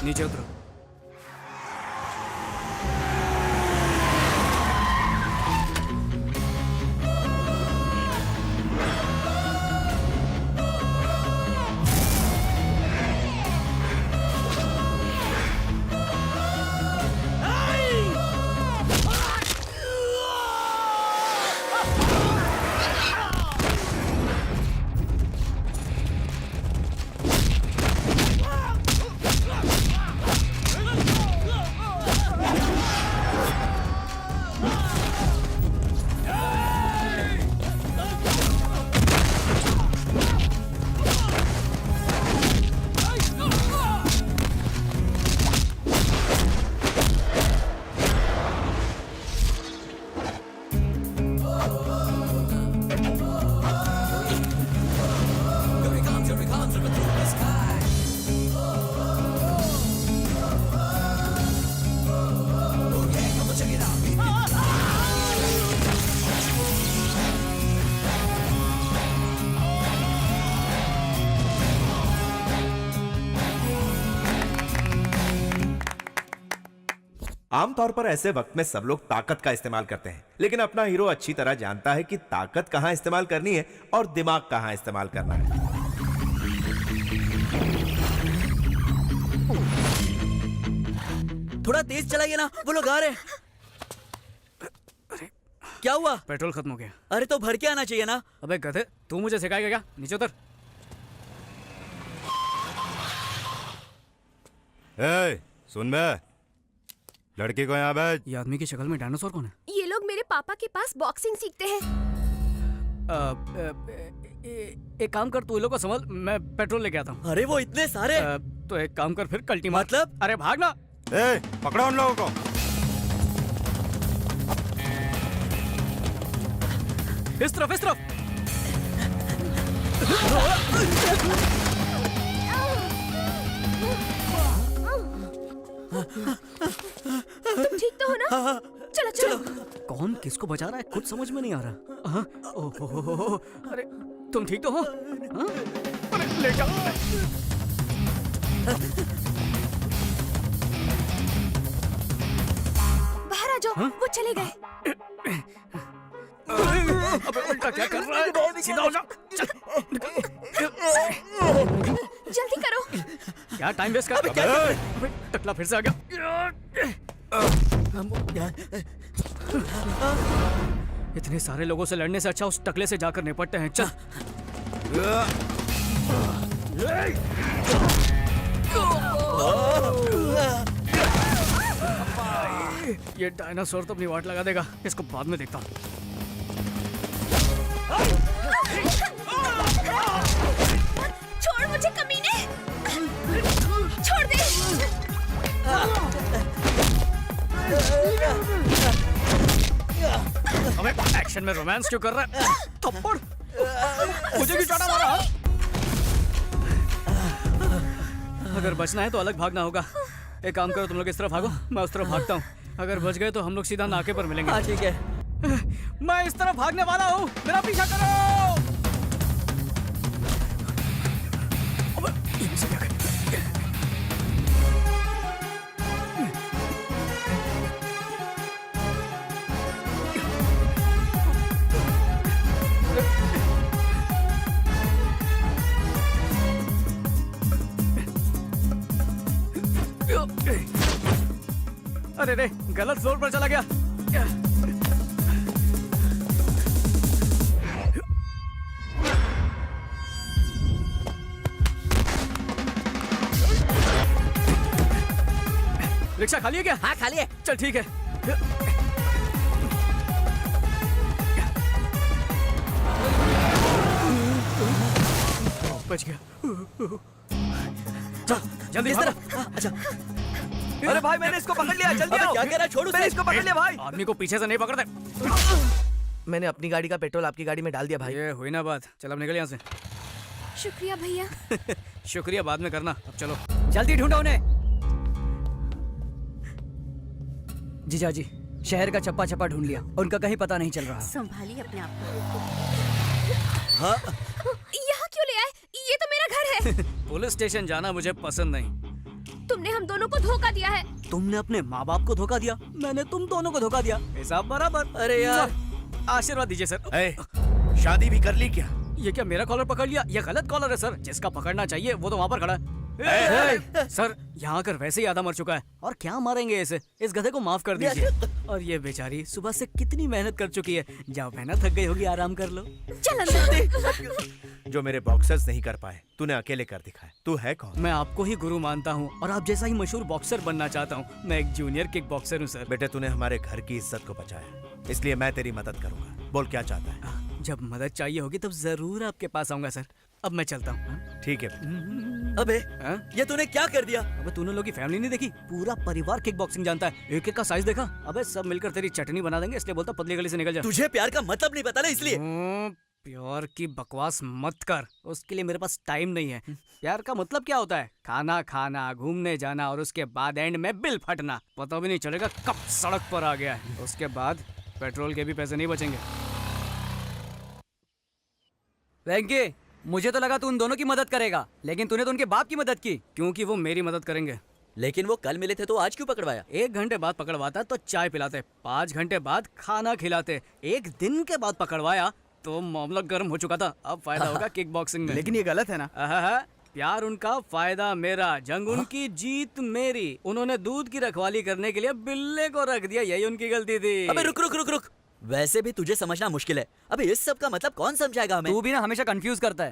नीचे उतरो। आमतौर पर ऐसे वक्त में सब लोग ताकत का इस्तेमाल करते हैं, लेकिन अपना हीरो अच्छी तरह जानता है कि ताकत कहां इस्तेमाल करनी है और दिमाग कहां इस्तेमाल करना है। थोड़ा तेज चलाइए ना, वो लोग आ रहे हैं। क्या हुआ? पेट्रोल खत्म हो गया। अरे तो भर के आना चाहिए ना। अबे गधे, तू मुझे सिखाएगा क्या? नीचे उतर। सुन बे, लड़की को यहाँ भेज। ये आदमी की शक्ल में डायनासोर कौन है? ये लोग मेरे पापा के पास बॉक्सिंग सीखते हैं। एक काम कर, तू ये लोग को संभाल, मैं पेट्रोल लेके आता हूँ। अरे वो इतने सारे। तो एक काम कर फिर, कल्टी मार। मतलब? अरे भागना। पकड़ो उन लोगों को। इस तरफ, इस तरफ। तुम ठीक तो हो ना? चलो चलो। कौन किसको बचा रहा है कुछ समझ में नहीं आ रहा। ओहो, अरे तुम ठीक तो हो? हाँ? अरे ले जाओ। बाहर आ जाओ। हाँ? वो चले गए। अबे उल्टा क्या कर रहा है? सीधा हो जा। चल। जल्दी करो। क्या टाइम वेस्ट कर? अबे टकला फिर से आ गया। इतने सारे लोगों से लड़ने से अच्छा उस टकले से जाकर निपटते हैं। चल। ये डायनासोर तो अपनी वाट लगा देगा, इसको बाद में देखता हूँ। छोड़ मुझे कमीने। छोड़ दे। अबे एक्शन में रोमांस क्यों कर रहा है? थप्पड़। मुझे भी चाटा मारा। अगर बचना है तो अलग भागना होगा। एक काम करो, तुम लोग इस तरफ भागो, मैं उस तरफ भागता हूँ। अगर बच गए तो हम लोग सीधा नाके पर मिलेंगे। हाँ ठीक है। मैं इस तरफ भागने वाला हूँ, मेरा पीछा करो। अबे ये से क्या कर? अरे रे, गलत फ्लोर पर चला गया। रिक्शा खाली है क्या? हाँ खाली है। चल ठीक है। बच गया। चल जल्दी इस भागो। तरफ। अच्छा। अरे भाई मैंने इसको पकड़ लिया, जल्दी आओ। क्या कह रहा है? छोड़, मैंने इसको पकड़ लिया भाई। आदमी को पीछे से नहीं पकड़ते। मैंने अपनी गाड़ी का पेट्रोल आपकी गाड़ी में डाल दिया भाई। ये हुई ना बात। चल अब निकल यहाँ से। शुक्रिया भैया। शुक्रिया बाद में करना, अब चलो। जल्दी ढूंढो उन्हें। जीजा जी, शहर का चप्पा चप्पा ढूंढ लिया, उनका कहीं पता नहीं चल रहा। संभालिए अपने आप को। हाँ, यहाँ क्यों ले आए? ये तो मेरा घर है। पुलिस स्टेशन जाना मुझे पसंद नहीं। तुमने हम दोनों को धोखा दिया है। तुमने अपने माँ बाप को धोखा दिया, मैंने तुम दोनों को धोखा दिया, हिसाब बराबर। अरे यार, आशीर्वाद दीजिए सर। ए, शादी भी कर ली क्या? ये क्या मेरा कॉलर पकड़ लिया? ये गलत कॉलर है सर, जिसका पकड़ना चाहिए वो तो वहाँ पर खड़ा है। सर यहाँ आकर वैसे ही आधा मर चुका है, और क्या मारेंगे इसे? इस गधे को माफ कर दीजिए। और ये बेचारी सुबह से कितनी मेहनत कर चुकी है, जाओ मेहनत थक गई होगी, आराम कर लो। चल अंदर। जो मेरे बॉक्सर्स नहीं कर पाए तूने अकेले कर दिखाया। तू है कौन? मैं आपको ही गुरु मानता हूँ और आप जैसा ही मशहूर बॉक्सर बनना चाहता हूँ। मैं एक जूनियर किक बॉक्सर हूँ सर। बेटे तूने हमारे घर की इज्जत को बचाया, इसलिए मैं तेरी मदद करूंगा। बोल क्या चाहता है? जब मदद चाहिए होगी तब जरूर आपके पास आऊंगा सर। अब मैं चलता हूँ। ठीक है। अबे हाँ? ये तूने क्या कर दिया? अबे तूने लोग की फैमिली नहीं देखी? पूरा परिवार किक बॉक्सिंग जानता है। एक एक का साइज देखा? अबे सब मिलकर तेरी चटनी बना देंगे, इसलिए बोलता पतली गली से निकल जा। तुझे प्यार का मतलब नहीं पता ना, इसलिए। प्यार की बकवास मत कर, उसके लिए मेरे पास टाइम नहीं है। प्यार का मतलब क्या होता है? खाना खाना, घूमने जाना और उसके बाद एंड में बिल फटना। पता भी नहीं चलेगा कब सड़क पर आ गया है। उसके बाद पेट्रोल के भी पैसे नहीं बचेंगे। वेंकी, मुझे तो लगा तू उन दोनों की मदद करेगा, लेकिन तूने तो उनके बाप की मदद की। क्योंकि वो मेरी मदद करेंगे। लेकिन वो कल मिले थे तो आज क्यों पकड़वाया? 1 घंटे बाद पकड़वाता तो चाय पिलाते, 5 घंटे बाद खाना खिलाते, 1 दिन के बाद पकड़वाया तो मामला गर्म हो चुका था। अब फायदा होगा किक बॉक्सिंग में। लेकिन ये गलत है ना? प्यार उनका, फायदा मेरा, जंग उनकी, जीत मेरी। उन्होंने दूध की रखवाली करने के लिए बिल्ले को रख दिया, यही उनकी गलती थी। अबे रुक रुक रुक रुक, वैसे भी तुझे समझना मुश्किल है। अबे इस सब का मतलब कौन समझाएगा हमें? तू भी ना हमेशा कंफ्यूज करता है।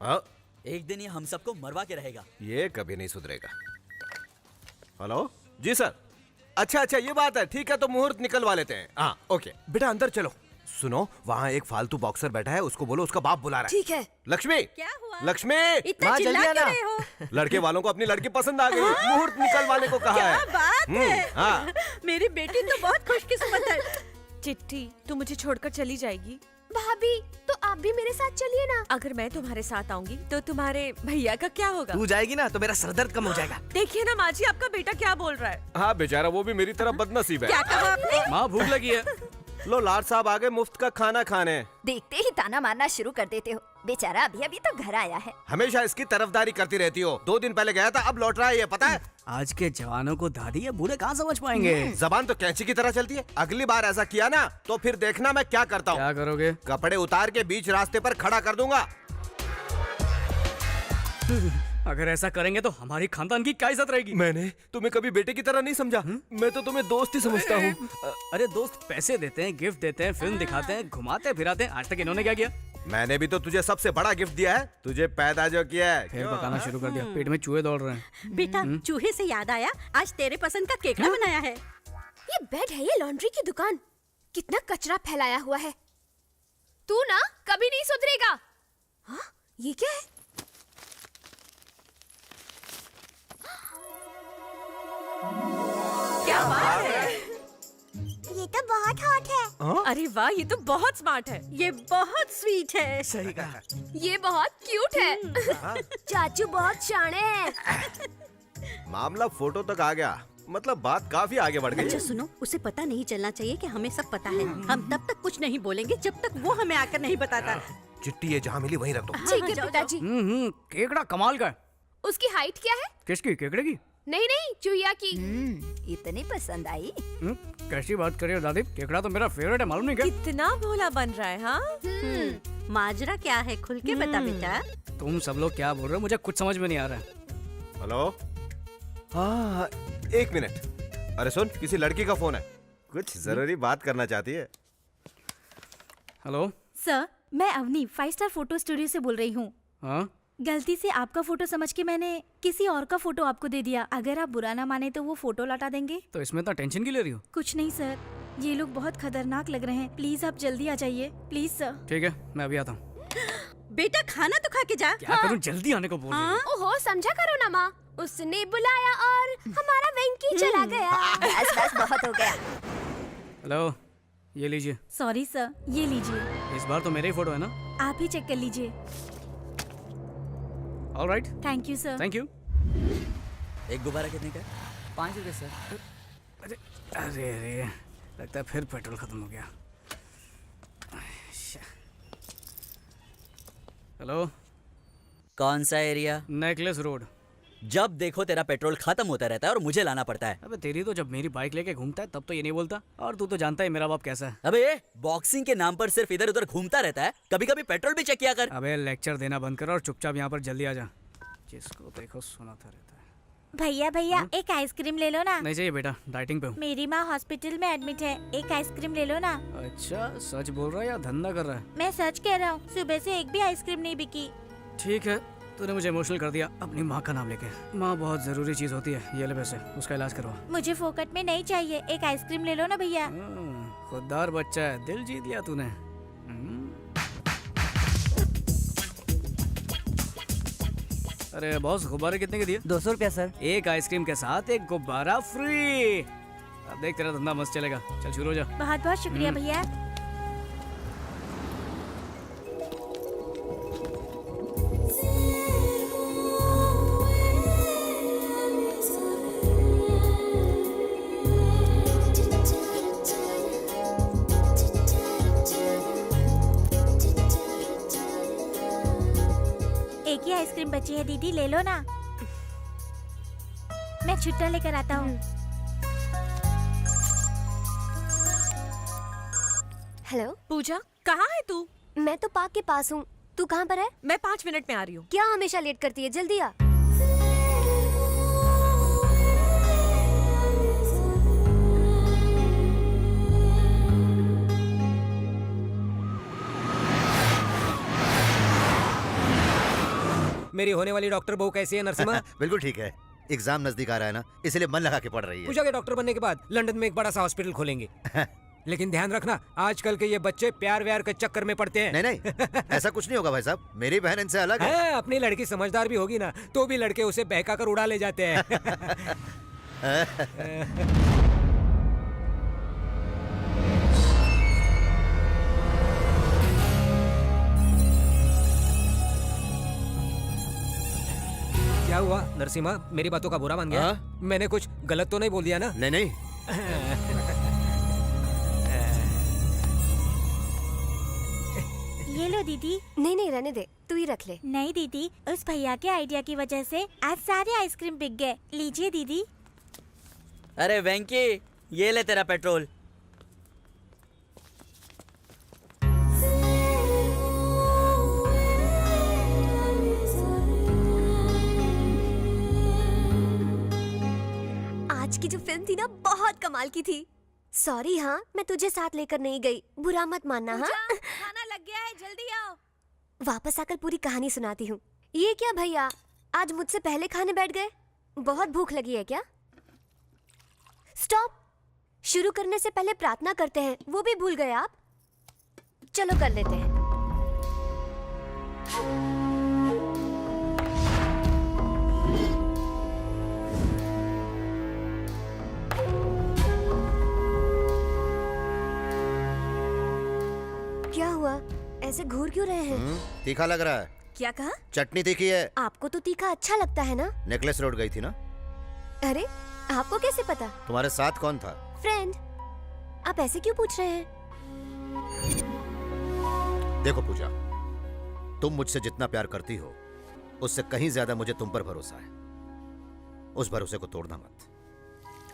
हाँ? एक दिन ये हम सबको मरवा के रहेगा। ये कभी नहीं सुधरेगा। हेलो जी सर। अच्छा ये बात है, ठीक है, तो मुहूर्त निकलवा लेते हैं। हाँ ओके बेटा, अंदर चलो। सुनो, वहाँ एक फालतू बॉक्सर बैठा है, उसको बोलो उसका बाप बुला रहा है। ठीक है। लक्ष्मी, क्या हुआ? लक्ष्मी, इतना माँ चिल्ला जल्दी आना। क्यों रहे हो? लड़के वालों को अपनी लड़की पसंद आ गई, मुहूर्त निकलवाने को कहा क्या है। बात है? हाँ। मेरी बेटी तो बहुत खुशकिस्मत है। चिट्ठी, तू मुझे छोड़कर चली जाएगी? भाभी, तो आप भी मेरे साथ चलिए ना। अगर मैं तुम्हारे साथ आऊंगी तो तुम्हारे भैया का क्या होगा? तू जाएगी ना तो मेरा सरदर्द कम हो जाएगा। देखिए ना माँ जी, आपका बेटा क्या बोल रहा है। हाँ बेचारा, वो भी मेरी तरह बदनसीब है। क्या कहा आपने? माँ भूख लगी है। लो लाड साहब आ गए मुफ्त का खाना खाने। देखते ही ताना मारना शुरू कर देते हो। बेचारा अभी अभी तो घर आया है। हमेशा इसकी तरफदारी करती रहती हो। 2 दिन पहले गया था, अब लौट रहा है, ये पता है? आज के जवानों को दादी या बूढ़े कहाँ समझ पाएंगे? जबान तो कैंची की तरह चलती है। अगली बार ऐसा किया ना तो फिर देखना मैं क्या करता हूँ। क्या करोगे? कपड़े उतार के बीच रास्ते पर खड़ा कर दूंगा। अगर ऐसा करेंगे तो हमारी खानदान की क्या इज्जत रहेगी? मैंने तुम्हें कभी बेटे की तरह नहीं समझा। मैं तो तुम्हें दोस्त ही समझता हूँ। अरे दोस्त पैसे देते हैं, गिफ्ट देते हैं, फिल्म दिखाते हैं, घुमाते फिराते हैं। आज तक इन्होंने क्या किया? मैंने भी तो तुझे सबसे बड़ा गिफ्ट दिया है, तुझे पैदा जो किया है। फिर पकाना शुरू कर दिया, पेट में चूहे दौड़ रहे हैं। बेटा, चूहे से याद आया, आज तेरे पसंद का केकड़ा बनाया है। ये बेड है, ये लॉन्ड्री की दुकान। कितना कचरा फैलाया हुआ है। तू ना कभी नहीं सुधरेगा। हाँ, ये क्या है? क्या बात है? ये तो बहुत हॉट है। अरे वाह, ये तो बहुत स्मार्ट है। ये बहुत स्वीट है। सही कहा। ये बहुत क्यूट है। चाचू बहुत शाणे हैं। मामला फोटो तक आ गया, मतलब बात काफी आगे बढ़ गई। अच्छा सुनो, उसे पता नहीं चलना चाहिए कि हमें सब पता है। हम तब तक कुछ नहीं बोलेंगे जब तक वो हमें आकर नहीं बताता। चिट्ठी ये जहाँ मिली वहीं रख दो। ठीक है पिताजी। केकड़ा कमाल का है। उसकी हाइट क्या है? किसकी? केकड़े की? नहीं नहीं, चूहिया की। इतनी पसंद आई। कैसी बात कर रही हो दादी? केकड़ा तो मेरा फेवरेट है, मालूम नहीं क्या? कितना भोला बन रहा है। हाँ, माजरा क्या है, खुल के बता बेटा। तुम सब लोग क्या बोल रहे हो? मुझे कुछ समझ में नहीं आ रहा है। हेलो, हाँ 1 मिनट। अरे सुन, किसी लड़की का फोन है, कुछ जरूरी बात करना चाहती है। हेलो। सर, मैं अवनी 5 स्टार फोटो स्टूडियो से बोल रही हूँ। हाँ, गलती से आपका फोटो समझ के मैंने किसी और का फोटो आपको दे दिया। अगर आप बुरा ना माने तो वो फोटो लौटा देंगे? तो इसमें इतना टेंशन क्यों ले रही हो? कुछ नहीं सर, ये लोग बहुत खतरनाक लग रहे हैं। प्लीज आप जल्दी आ जाइए, प्लीज सर। ठीक है, मैं अभी आता हूँ। बेटा खाना तो खा के जा। क्या करूँ, जल्दी आने को बोल रही है। ओहो, समझा करो ना माँ। उसने बुलाया और हमारा वेंकी चला गया। बस बस बहुत हो गया। हेलो, ये लीजिए। सॉरी सर, ये लीजिए। इस बार तो मेरे ही फोटो है ना? आप ही चेक कर लीजिए। Alright, thank you sir. Thank you. एक गुब्बारा कितने का? 5 रुपए सर। अरे अरे, लगता है फिर पेट्रोल खत्म हो गया। हेलो, कौन सा एरिया? Necklace road. जब देखो तेरा पेट्रोल खत्म होता रहता है और मुझे लाना पड़ता है। अबे तेरी तो जब मेरी बाइक लेके घूमता है तब तो ये नहीं बोलता, और तू तो जानता है मेरा बाप कैसा है। अबे ये बॉक्सिंग के नाम पर सिर्फ इधर उधर घूमता रहता है, कभी कभी पेट्रोल भी चेक किया कर। अबे लेक्चर देना बंद कर और चुपचाप यहाँ पर जल्दी आ जा। जिसको देखो सुनाता रहता है। भैया भैया एक आइसक्रीम ले लो ना। नहीं चाहिए बेटा, डाइटिंग पे हूँ। मेरी माँ हॉस्पिटल में एडमिट है, एक आइसक्रीम ले लो ना। अच्छा, सच बोल रहा है या धंधा कर रहा है? मैं सच कह रहा हूँ, सुबह से एक भी आइसक्रीम नहीं बिकी। ठीक है, तूने मुझे इमोशनल कर दिया अपनी माँ का नाम लेके। माँ बहुत जरूरी चीज होती है, ये ले पैसे, उसका इलाज करवा। मुझे फोकट में नहीं चाहिए, एक आइसक्रीम ले लो ना भैया। खुददार बच्चा है, दिल जीत लिया तूने। अरे बॉस, गुब्बारे कितने के दिए? 200 रुपया सर। एक आइसक्रीम के साथ एक गुब्बारा फ्री। अब देख तेरा धंधा मस्त चलेगा। चल शुरू हो जा। बहुत बहुत शुक्रिया भैया। एक ही आइसक्रीम बची है दीदी, ले लो ना। मैं छुट्टा लेकर आता हूँ। हेलो पूजा, कहाँ है तू? मैं तो पार्क के पास हूँ, तू कहाँ पर है? मैं 5 मिनट में आ रही हूँ। क्या हमेशा लेट करती है, जल्दी आ। मेरी होने वाली डॉक्टर बहू कैसी है नरसिम्हा? बिल्कुल ठीक है, एग्जाम नजदीक आ रहा है ना, इसलिए मन लगा के पढ़ रही है। पूजा के डॉक्टर बनने के बाद लंदन में एक बड़ा सा हॉस्पिटल खोलेंगे। लेकिन ध्यान रखना, आजकल के ये बच्चे प्यार व्यार के चक्कर में पड़ते हैं। नहीं नहीं, ऐसा कुछ नहीं होगा भाई साहब, मेरी बहन इनसे अलग है। हाँ, अपनी लड़की समझदार भी होगी ना, तो भी लड़के उसे बहका कर उड़ा ले जाते हैं। क्या हुआ नरसिम्हा, मेरी बातों का बुरा मान गया? मैंने कुछ गलत तो नहीं बोल दिया ना? नहीं नहीं। ये लो दीदी। नहीं नहीं, रहने दे, तू ही रख ले। नहीं दीदी, उस भैया के आइडिया की वजह से आज सारे आइसक्रीम बिक गए। लीजिए दीदी। अरे वेंकी, ये ले तेरा पेट्रोल। आज की जो फिल्म थी ना, बहुत कमाल की थी। सॉरी हाँ, मैं तुझे साथ लेकर नहीं गई, बुरा मत मानना। हाँ, खाना लग गया है, जल्दी आओ। वापस आकर पूरी कहानी सुनाती हूँ। ये क्या भैया, आज मुझसे पहले खाने बैठ गए? बहुत भूख लगी है क्या? स्टॉप, शुरू करने से पहले प्रार्थना करते हैं, वो भी भूल गए आप? चलो कर लेते हैं। क्या हुआ, ऐसे घूर क्यों रहे हैं? तीखा लग रहा है। क्या कहा? चटनी तीखी है। आपको तो तीखा अच्छा लगता है ना? नेकलेस रोड गई थी ना? अरे, आपको कैसे पता? तुम्हारे साथ कौन था? फ्रेंड। आप ऐसे क्यों पूछ रहे हैं? देखो पूजा, तुम मुझसे जितना प्यार करती हो, उससे कहीं ज्यादा मुझे तुम पर भरोसा है। उस भरोसे को तोड़ना मत।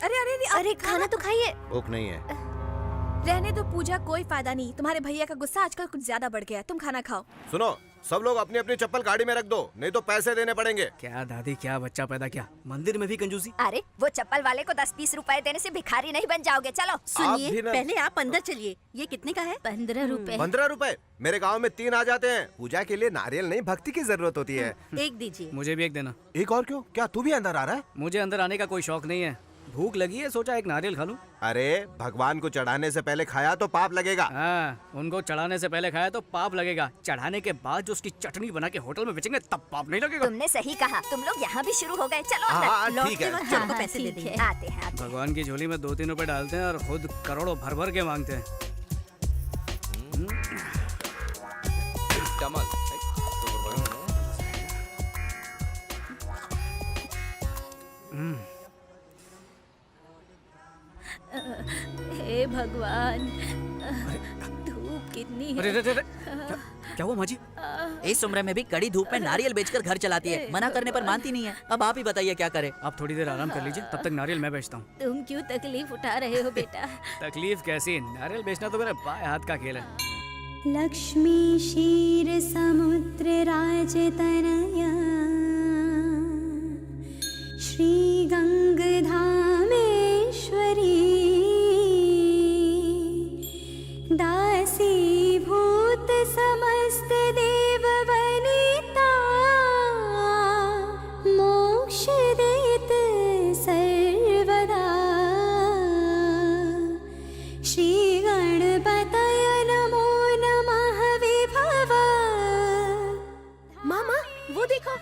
अरे अरे अरे, अरे खाना तो खाइए। भूख नहीं है। रहने दो पूजा, कोई फायदा नहीं। तुम्हारे भैया का गुस्सा आजकल कुछ ज्यादा बढ़ गया है, तुम खाना खाओ। सुनो, सब लोग अपनी अपनी चप्पल गाड़ी में रख दो, नहीं तो पैसे देने पड़ेंगे। क्या दादी, क्या बच्चा पैदा किया, मंदिर में भी कंजूसी। अरे वो चप्पल वाले को 10-20 रुपए देने से भिखारी नहीं बन जाओगे। चलो सुनिए, ना- पहले आप अंदर चलिए। ये कितने का है? 15 रुपए। 15 रुपए? मेरे गांव में 3 आ जाते हैं। पूजा के लिए नारियल नहीं, भक्ति की जरूरत होती है। एक दीजिए। मुझे भी एक देना। एक और क्यों? क्या तू भी अंदर आ रहा है? मुझे अंदर आने का कोई शौक नहीं है, भूख लगी है, सोचा एक नारियल खा लूं। अरे भगवान को चढ़ाने से पहले खाया तो पाप लगेगा। हाँ, उनको चढ़ाने से पहले खाया तो पाप लगेगा, चढ़ाने के बाद जो उसकी चटनी बना के होटल में बेचेंगे तब पाप नहीं लगेगा। तुमने सही कहा, तुम लोग यहाँ भी शुरू हो गए। चलो अंदर। हाँ लौट ठीक के है। वक्त सबको पैसे दे देंगे। आते हैं आते हैं। भगवान की झोली में 2-3 रुपए डालते हैं और खुद करोड़ों भर भर के मांगते हैं। भगवान, धूप कितनी अरे है। अरे अरे, क्या हुआ माँ जी? इस उम्र में भी कड़ी धूप में नारियल बेचकर घर चलाती है, मना करने पर मानती नहीं है। अब आप ही बताइए क्या करे। आप थोड़ी देर आराम कर लीजिए, तब तक नारियल मैं बेचता हूँ। तुम क्यों तकलीफ उठा रहे हो बेटा? तकलीफ कैसी, नारियल बेचना तो मेरे बाएं हाथ का खेल है। लक्ष्मी क्षीर समुद्र राजतनया श्री गंगधामेश्वरी दासी भूत समस्त देव वनिता मोक्ष देत सर्वदा श्री गणपतय नमो नमः विभव। मामा वो देखो,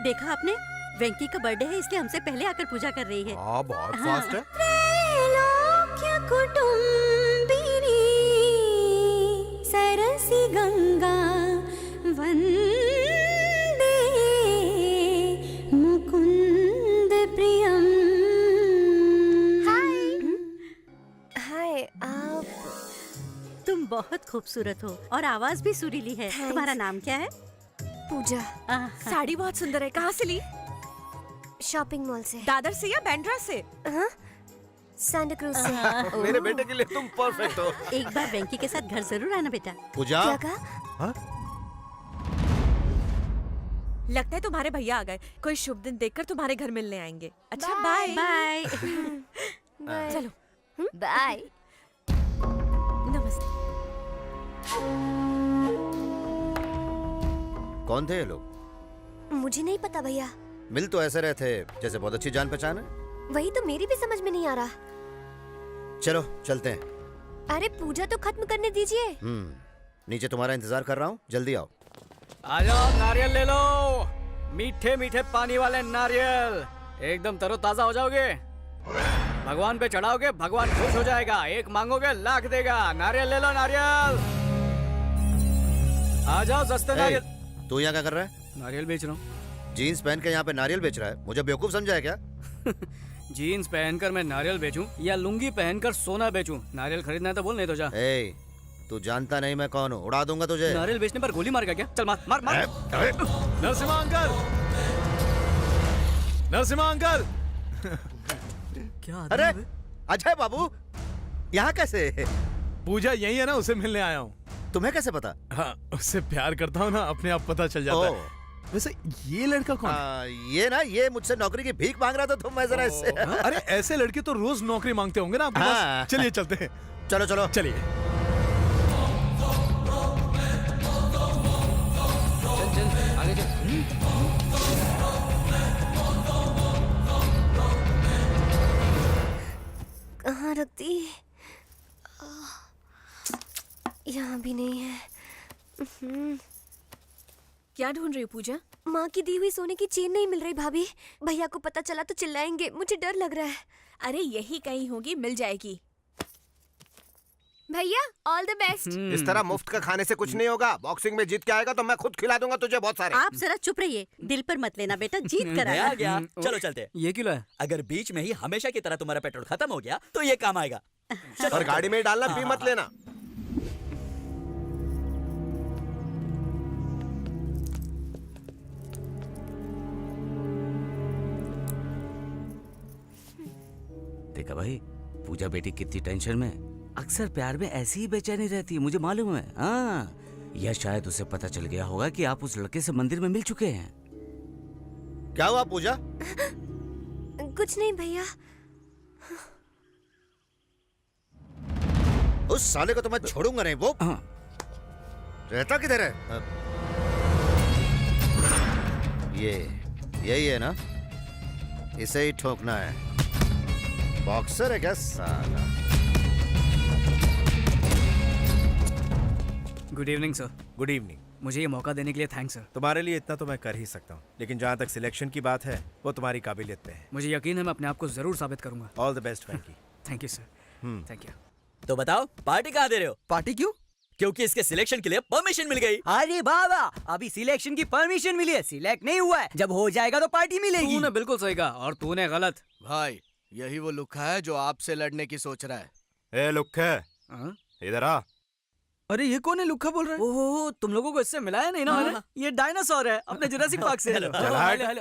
देखा आपने? वेंकी का बर्थडे है इसलिए हमसे पहले आकर पूजा कर रही है। हाँ बहुत फास्ट है। त्रैलोक्य कुटुंबिनी सरसी गंगा वंदे मुकुंद प्रियम। हाय, आप तुम बहुत खूबसूरत हो और आवाज भी सुरीली है। Thanks. तुम्हारा नाम क्या है? पूजा। साड़ी बहुत सुंदर है, कहाँ से ली? शॉपिंग मॉल से। दादर से या बैंड्रा से? हाँ? सांता क्रूज से। मेरे बेटे के लिए तुम परफेक्ट हो। एक बार वेंकी के साथ घर जरूर आना बेटा। पूजा, क्या कहा? लगता है तुम्हारे भैया आ गए। कोई शुभ दिन देखकर तुम्हारे घर मिलने आएंगे। अच्छा बाय। बाय। चलो बाय। नमस्ते। कौन थे ये लोग? मुझे नहीं पता भैया, मिल तो ऐसे रहे थे जैसे बहुत अच्छी जान पहचान है। वही तो मेरी भी समझ में नहीं आ रहा। चलो चलते हैं। अरे पूजा तो खत्म करने दीजिए। नीचे तुम्हारा इंतजार कर रहा हूँ, जल्दी आओ। आ जाओ, नारियल ले लो, मीठे मीठे पानी वाले नारियल, एकदम तरोताजा हो जाओगे। भगवान पे चढ़ाओगे, भगवान खुश हो जाएगा। एक मांगोगे लाख देगा। नारियल ले लो, नारियल। आ जाओ, सस्ते नारियल। तू यहाँ क्या कर रहा है? नारियल बेच रहा हूँ। जीन्स पहन के यहाँ पे नारियल बेच रहा है? मुझे बेवकूफ समझा है क्या? जीन्स पहनकर मैं नारियल बेचूं या लुंगी पहनकर सोना बेचूं? नारियल खरीदना है तो बोल, नहीं तो जा। ए, तू जानता नहीं मैं कौन हूँ, उड़ा दूंगा तुझे। नारियल बेचने पर गोली मारेगा क्या? चल मार मार मार। Narasimha uncle, Narasimha uncle. क्या अरे आदमी है? अजय बाबू, यहाँ कैसे? पूजा यही है ना, उसे मिलने आया हूँ। तुम्हें कैसे पता? हाँ, उससे प्यार करता हूँ ना, अपने आप पता चल जाता है। वैसे ये लड़का कौन है? ये मुझसे नौकरी की भीख मांग रहा था, तो मैं जरा इससे। अरे ऐसे लड़के तो रोज नौकरी मांगते होंगे ना आपके पास। चलिए चलते हैं। चलो चलो चलिए। चल आगे चल। कहाँ रख दी? यहाँ भी नहीं है। क्या ढूंढ रही हो पूजा? माँ की दी हुई सोने की चेन नहीं मिल रही भाभी। भैया को पता चला तो चिल्लाएंगे, मुझे डर लग रहा है। अरे यही कहीं होगी, मिल जाएगी। भैया ऑल द बेस्ट। इस तरह मुफ्त का खाने से कुछ नहीं होगा। बॉक्सिंग में जीत के आएगा तो मैं खुद खिला दूंगा तुझे बहुत सारे। आप जरा चुप रहिए, दिल पर मत लेना बेटा, जीत कर आया। आ गया, चलो चलते हैं। ये क्यों है? अगर बीच में ही हमेशा की तरह तुम्हारा पेट्रोल खत्म हो गया तो ये काम आएगा। और गाड़ी में ही डालना, पी मत लेना। देखा भाई, पूजा बेटी कितनी टेंशन में। अक्सर प्यार में ऐसी ही बेचैनी रहती है, मुझे मालूम है। हाँ, या शायद उसे पता चल गया होगा कि आप उस लड़के से मंदिर में मिल चुके हैं। क्या हुआ पूजा? कुछ नहीं भैया। उस साले को तो मैं छोड़ूंगा नहीं। वो रहता किधर है? यही है ना, इसे ही ठोकना है। बॉक्सर है क्या साला? Good evening sir. Good evening. मुझे ये मौका देने के लिए थैंक्स सर। तुम्हारे लिए इतना तो मैं कर ही सकता हूँ, लेकिन जहाँ तक सिलेक्शन की बात है वो तुम्हारी काबिलियत पे है। मुझे यकीन है मैं अपने आप को जरूर साबित करूंगा। All the best Venky. Thank you sir. Thank you. तो बताओ, पार्टी कहाँ दे रहे हो? पार्टी क्यों? क्योंकि इसके सिलेक्शन के लिए परमिशन मिल गई। अरे बाबा, अभी सिलेक्शन की परमिशन मिली है, सिलेक्ट नहीं हुआ है। जब हो जाएगा तो पार्टी मिलेगी। तूने बिल्कुल सही कहा और तूने गलत। भाई यही वो लुखा है जो आपसे लड़ने की सोच रहा है। ए लुक्खे, हाँ? इधर आ। अरे ये कौन है? लुक्खा बोल रहा है। ओहो, तुम लोगों को इससे मिलाया नहीं ना मैंने? ये डायनासोर है अपने जुरासिक पार्क से। चल हट।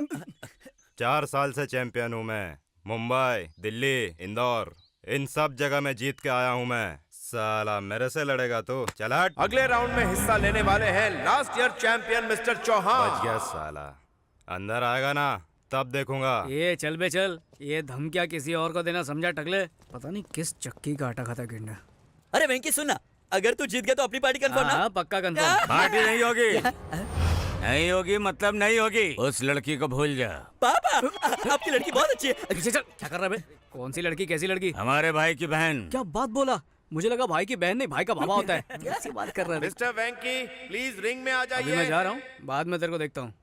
4 साल से चैंपियन हूँ मैं। मुंबई, दिल्ली, इंदौर, इन सब जगह में जीत के आया हूँ मैं। साला मेरे से लड़ेगा तो चल हट। अगले राउंड में हिस्सा लेने वाले हैं last year champion mister Chauhan. बच गया साला। अंदर आएगा ना तब देखूंगा। ये चल बे चल, ये धमकियाँ किसी और को देना समझा टकले? पता नहीं किस चक्की का आटा खाता गिंडा। अरे वेंकी सुन ना, अगर तू जीत गया तो अपनी पार्टी कंफर्म ना? हाँ पक्का कंफर्म। पार्टी नहीं होगी। नहीं होगी मतलब नहीं होगी। उस लड़की को भूल जा। पापा, आपकी लड़की बहुत अच्छी है। चल चल, क्या कर रहा है बे? कौन सी लड़की? कैसी लड़की? हमारे भाई की बहन। क्या बात बोला? मुझे लगा भाई की बहन नहीं, भाई का बाबा होता है। कैसी बात कर रहा है? मिस्टर वेंकी प्लीज रिंग में आ अभी जाइए। मैं जा रहा हूँ, बाद में तेरे को देखता हूँ।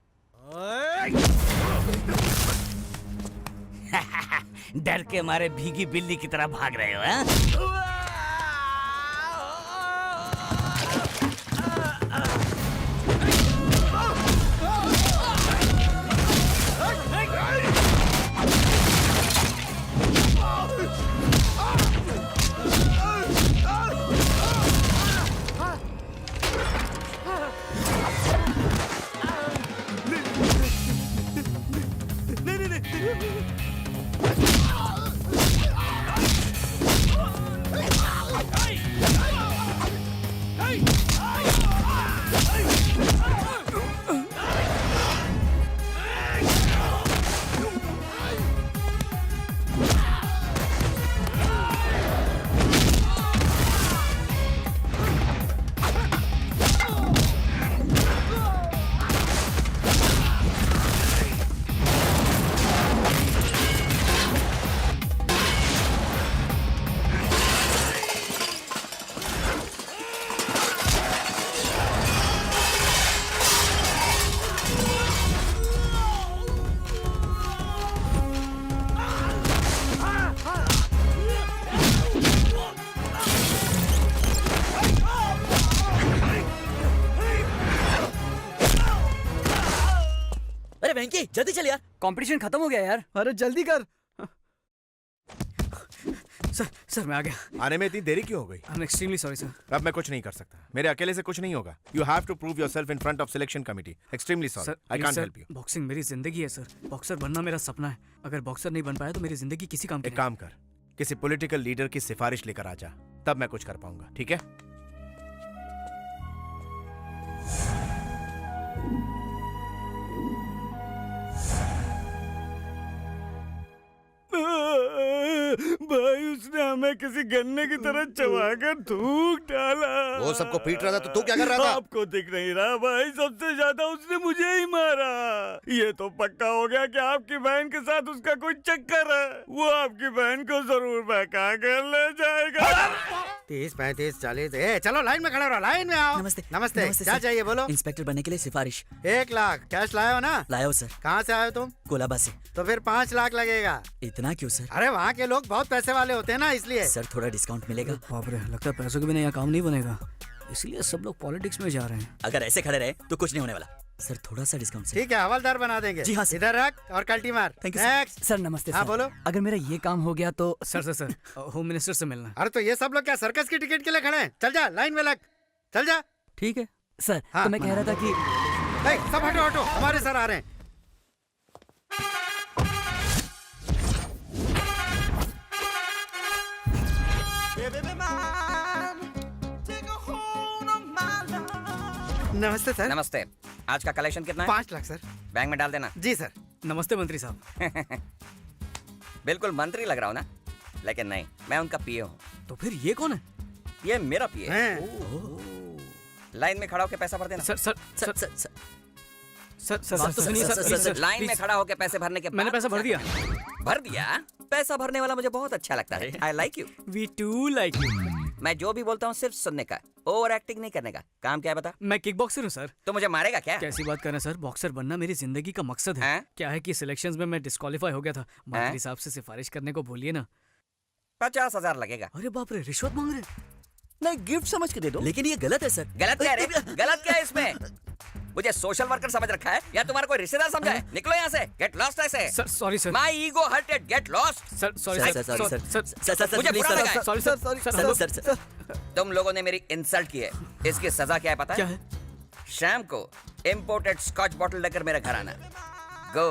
डर के मारे भीगी बिल्ली की तरह भाग रहे हो हाँ? अरे वेंकी जल्दी चल यार, कंपटीशन खत्म हो गया यार। अरे जल्दी कर। सर मैं आ गया। आने में इतनी देरी क्यों हो गई? I am extremely sorry sir. अब मैं कुछ नहीं कर सकता, मेरे अकेले से कुछ नहीं होगा। You have to prove yourself in front of selection committee. Extremely sorry, I can't help you. Boxing मेरी जिंदगी है सर, बॉक्सर बनना मेरा सपना है। अगर बॉक्सर नहीं बन पाया तो मेरी जिंदगी किसी काम की एक काम कर, किसी पॉलिटिकल लीडर की सिफारिश लेकर आ जा, तब मैं कुछ कर पाऊंगा, ठीक है? भाई उसने हमें किसी गन्ने की तरह चबाकर थूक डाला। वो सबको पीट रहा था तो तू क्या कर रहा था? आपको दिख नहीं रहा भाई, सबसे ज्यादा उसने मुझे ही मारा। ये तो पक्का हो गया कि आपकी बहन के साथ उसका कोई चक्कर है। वो आपकी बहन को जरूर बहका कर ले जाएगा। 30, 35, 40। चलो लाइन में खड़े रहो, लाइन में आओ। नमस्ते। नमस्ते, नमस्ते क्या सर। चाहिए बोलो। इंस्पेक्टर बनने के लिए सिफारिश। 1 लाख कैश लाए हो ना? लाया हो सर। कहाँ से आए हो तुम? कोलाबा से। तो फिर 5 लाख लगेगा। इतना क्यों सर? अरे वहाँ के लोग बहुत पैसे वाले होते हैं ना, इसलिए। सर थोड़ा डिस्काउंट मिलेगा? बाप रे, लगता है पैसों के बिना यहाँ काम नहीं बनेगा, इसलिए सब लोग पॉलिटिक्स में जा रहे हैं। अगर ऐसे खड़े रहे तो कुछ नहीं होने वाला। सर थोड़ा सा डिस्काउंट सर। ठीक है, हवलदार बना देंगे। जी हाँ सर। इधर रख और कल्टी मार। Thank you Next। सर। नमस्ते हाँ सर। बोलो। अगर मेरा ये काम हो गया तो सर होम मिनिस्टर से मिलना है। अरे तो ये सब लोग क्या सर्कस की टिकट के लिए खड़े हैं? चल जा, लाइन में लग, चल जा। ठीक है सर। हाँ। तो मैं कह रहा था कि सब हटो हटो, हमारे सर आ रहे हैं। नमस्ते सर। नमस्ते। आज का कलेक्शन कितना है? 5 लाख सर। बैंक में डाल देना। जी सर। नमस्ते मंत्री साहब। बिल्कुल मंत्री लग रहा हूँ ना, लेकिन नहीं, मैं उनका पीए हूँ। तो फिर ये कौन है? ये मेरा पीए है। लाइन में खड़ा होकर पैसा भर देना। सर बात तो सुनिए सर। लाइन में खड़ा होकर पैसे भरने के बाद मैंने पैसा भर दिया। भर दिया? पैसा भरने वाला मुझे बहुत अच्छा लगता है। I like you. We too like you. मैं जो भी बोलता हूँ सिर्फ सुनने का, ओवर एक्टिंग नहीं करने का। काम क्या है बता? मैं किक बॉक्सर हूँ सर। तो मुझे मारेगा क्या? कैसी बात कर रहे हैं सर, बॉक्सर बनना मेरी जिंदगी का मकसद है। क्या है कि सिलेक्शंस में मैं डिस्क्वालीफाई हो गया था, मंत्री साहब से सिफारिश करने को बोलिए ना। 50,000 लगेगा। अरे बाप रे, रिश्वत मांग रहे? नहीं, गिफ्ट समझ के दे दो। लेकिन ये गलत है सर। गलत क्या है रे? गलत क्या है इसमें? मुझे सोशल वर्कर समझ रखा है या तुम्हारा कोई रिश्तेदार समझा है? निकलो यहाँ से, गेट लॉस्ट ऐसे। Sir sorry sir. My ego hurted, get lost. Sir sorry sir. मुझे बुरा लगा है। Sorry sir. तुम लोगों ने मेरी इंसल्ट की है, इसकी सजा क्या है पता क्या है? है? शाम को इंपोर्टेड स्कॉच बॉटल लेकर मेरे घर आना। गो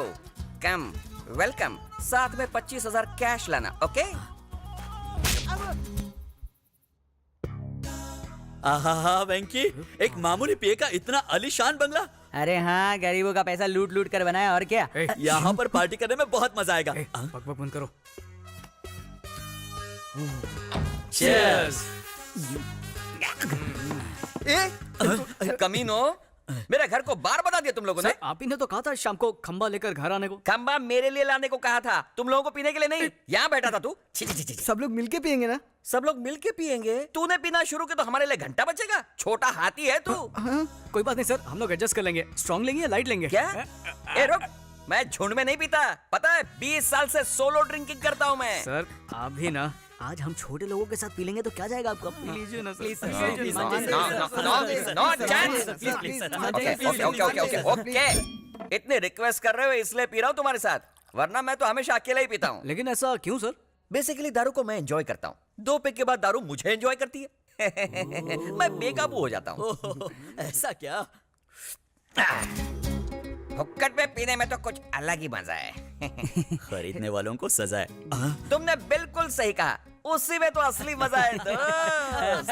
कम वेलकम, साथ में 25,000 कैश लाना, ओके? आहा वेंकी, एक मामूली पिए का इतना आलीशान बंगला। अरे हाँ, गरीबों का पैसा लूट लूट कर बनाया और क्या। यहाँ पर पार्टी करने में बहुत मजा आएगा। बक बंद करो। Cheers! कमीनो, मेरे घर को बार बता दिया तुम लोगों ने। आप ही ने तो कहा था शाम को खंबा लेकर घर आने को। खंबा मेरे लिए लाने को कहा था, तुम लोगों को पीने के लिए नहीं। यहाँ बैठा था तू। सब लोग मिलके पियेंगे ना? सब लोग मिलके पियेंगे? तूने पीना शुरू किया तो हमारे लिए घंटा बचेगा? छोटा हाथी है तू। कोई बात नहीं सर, हम लोग एडजस्ट कर लेंगे। स्ट्रॉन्ग लेंगे या लाइट लेंगे? क्या? ए रुक, मैं झुंड में नहीं पीता, पता है? 20 साल से सोलो ड्रिंकिंग करता हूँ मैं। सर आप भी ना, आज हम छोटे लोगों के साथ पी लेंगे तो क्या जाएगा आपका? पी लीजिए ना प्लीज सर। ओके, इतने रिक्वेस्ट कर रहे हो इसलिए पी रहा हूँ तुम्हारे साथ, वरना मैं तो हमेशा अकेला ही पीता हूँ। लेकिन ऐसा क्यों सर? बेसिकली दारू को मैं एंजॉय करता हूँ, 2 पैक के बाद दारू मुझे एंजॉय करती है। मैं बेकाबू हो जाता हूँ। ऐसा क्या? हुक्कड़ में पीने में तो कुछ अलग ही मजा है। खरीदने वालों को सजा है। तुमने बिल्कुल सही कहा, उसी में तो असली मजा है दोस्त।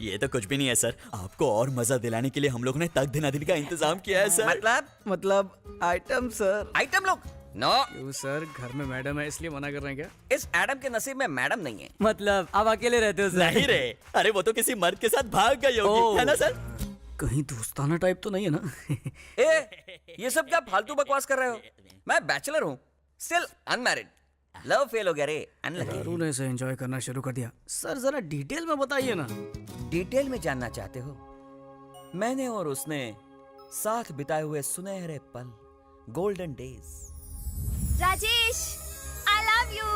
ये तो कुछ भी नहीं है सर, आपको और मजा दिलाने के लिए हम लोगों ने तक दिन दिन का इंतजाम किया है सर। मतलब आइटम सर। आइटम लोग? नो क्यों सर, घर में मैडम है इसलिए मना कर रहे हैं क्या? इस एडम के नसीब में मैडम नहीं है। मतलब आप अकेले रहते हो सर? नहीं रे, अरे वो तो किसी मर्द के साथ भाग गई होगी, है ना सर? कहीं दोस्ताना टाइप तो नहीं है ना? ये सब क्या फालतू बकवास कर रहे हो? मैं बैचलर हूँ, स्टिल अनमैरिड। लव फेल हो गया रे, अनलकी। दारू ने इसे एंजॉय करना शुरू कर दिया। सर जरा डिटेल में बताइए ना। डिटेल में जानना चाहते हो? मैंने और उसने साथ बिताए हुए सुनहरे पल, golden days. Rajesh, I love you.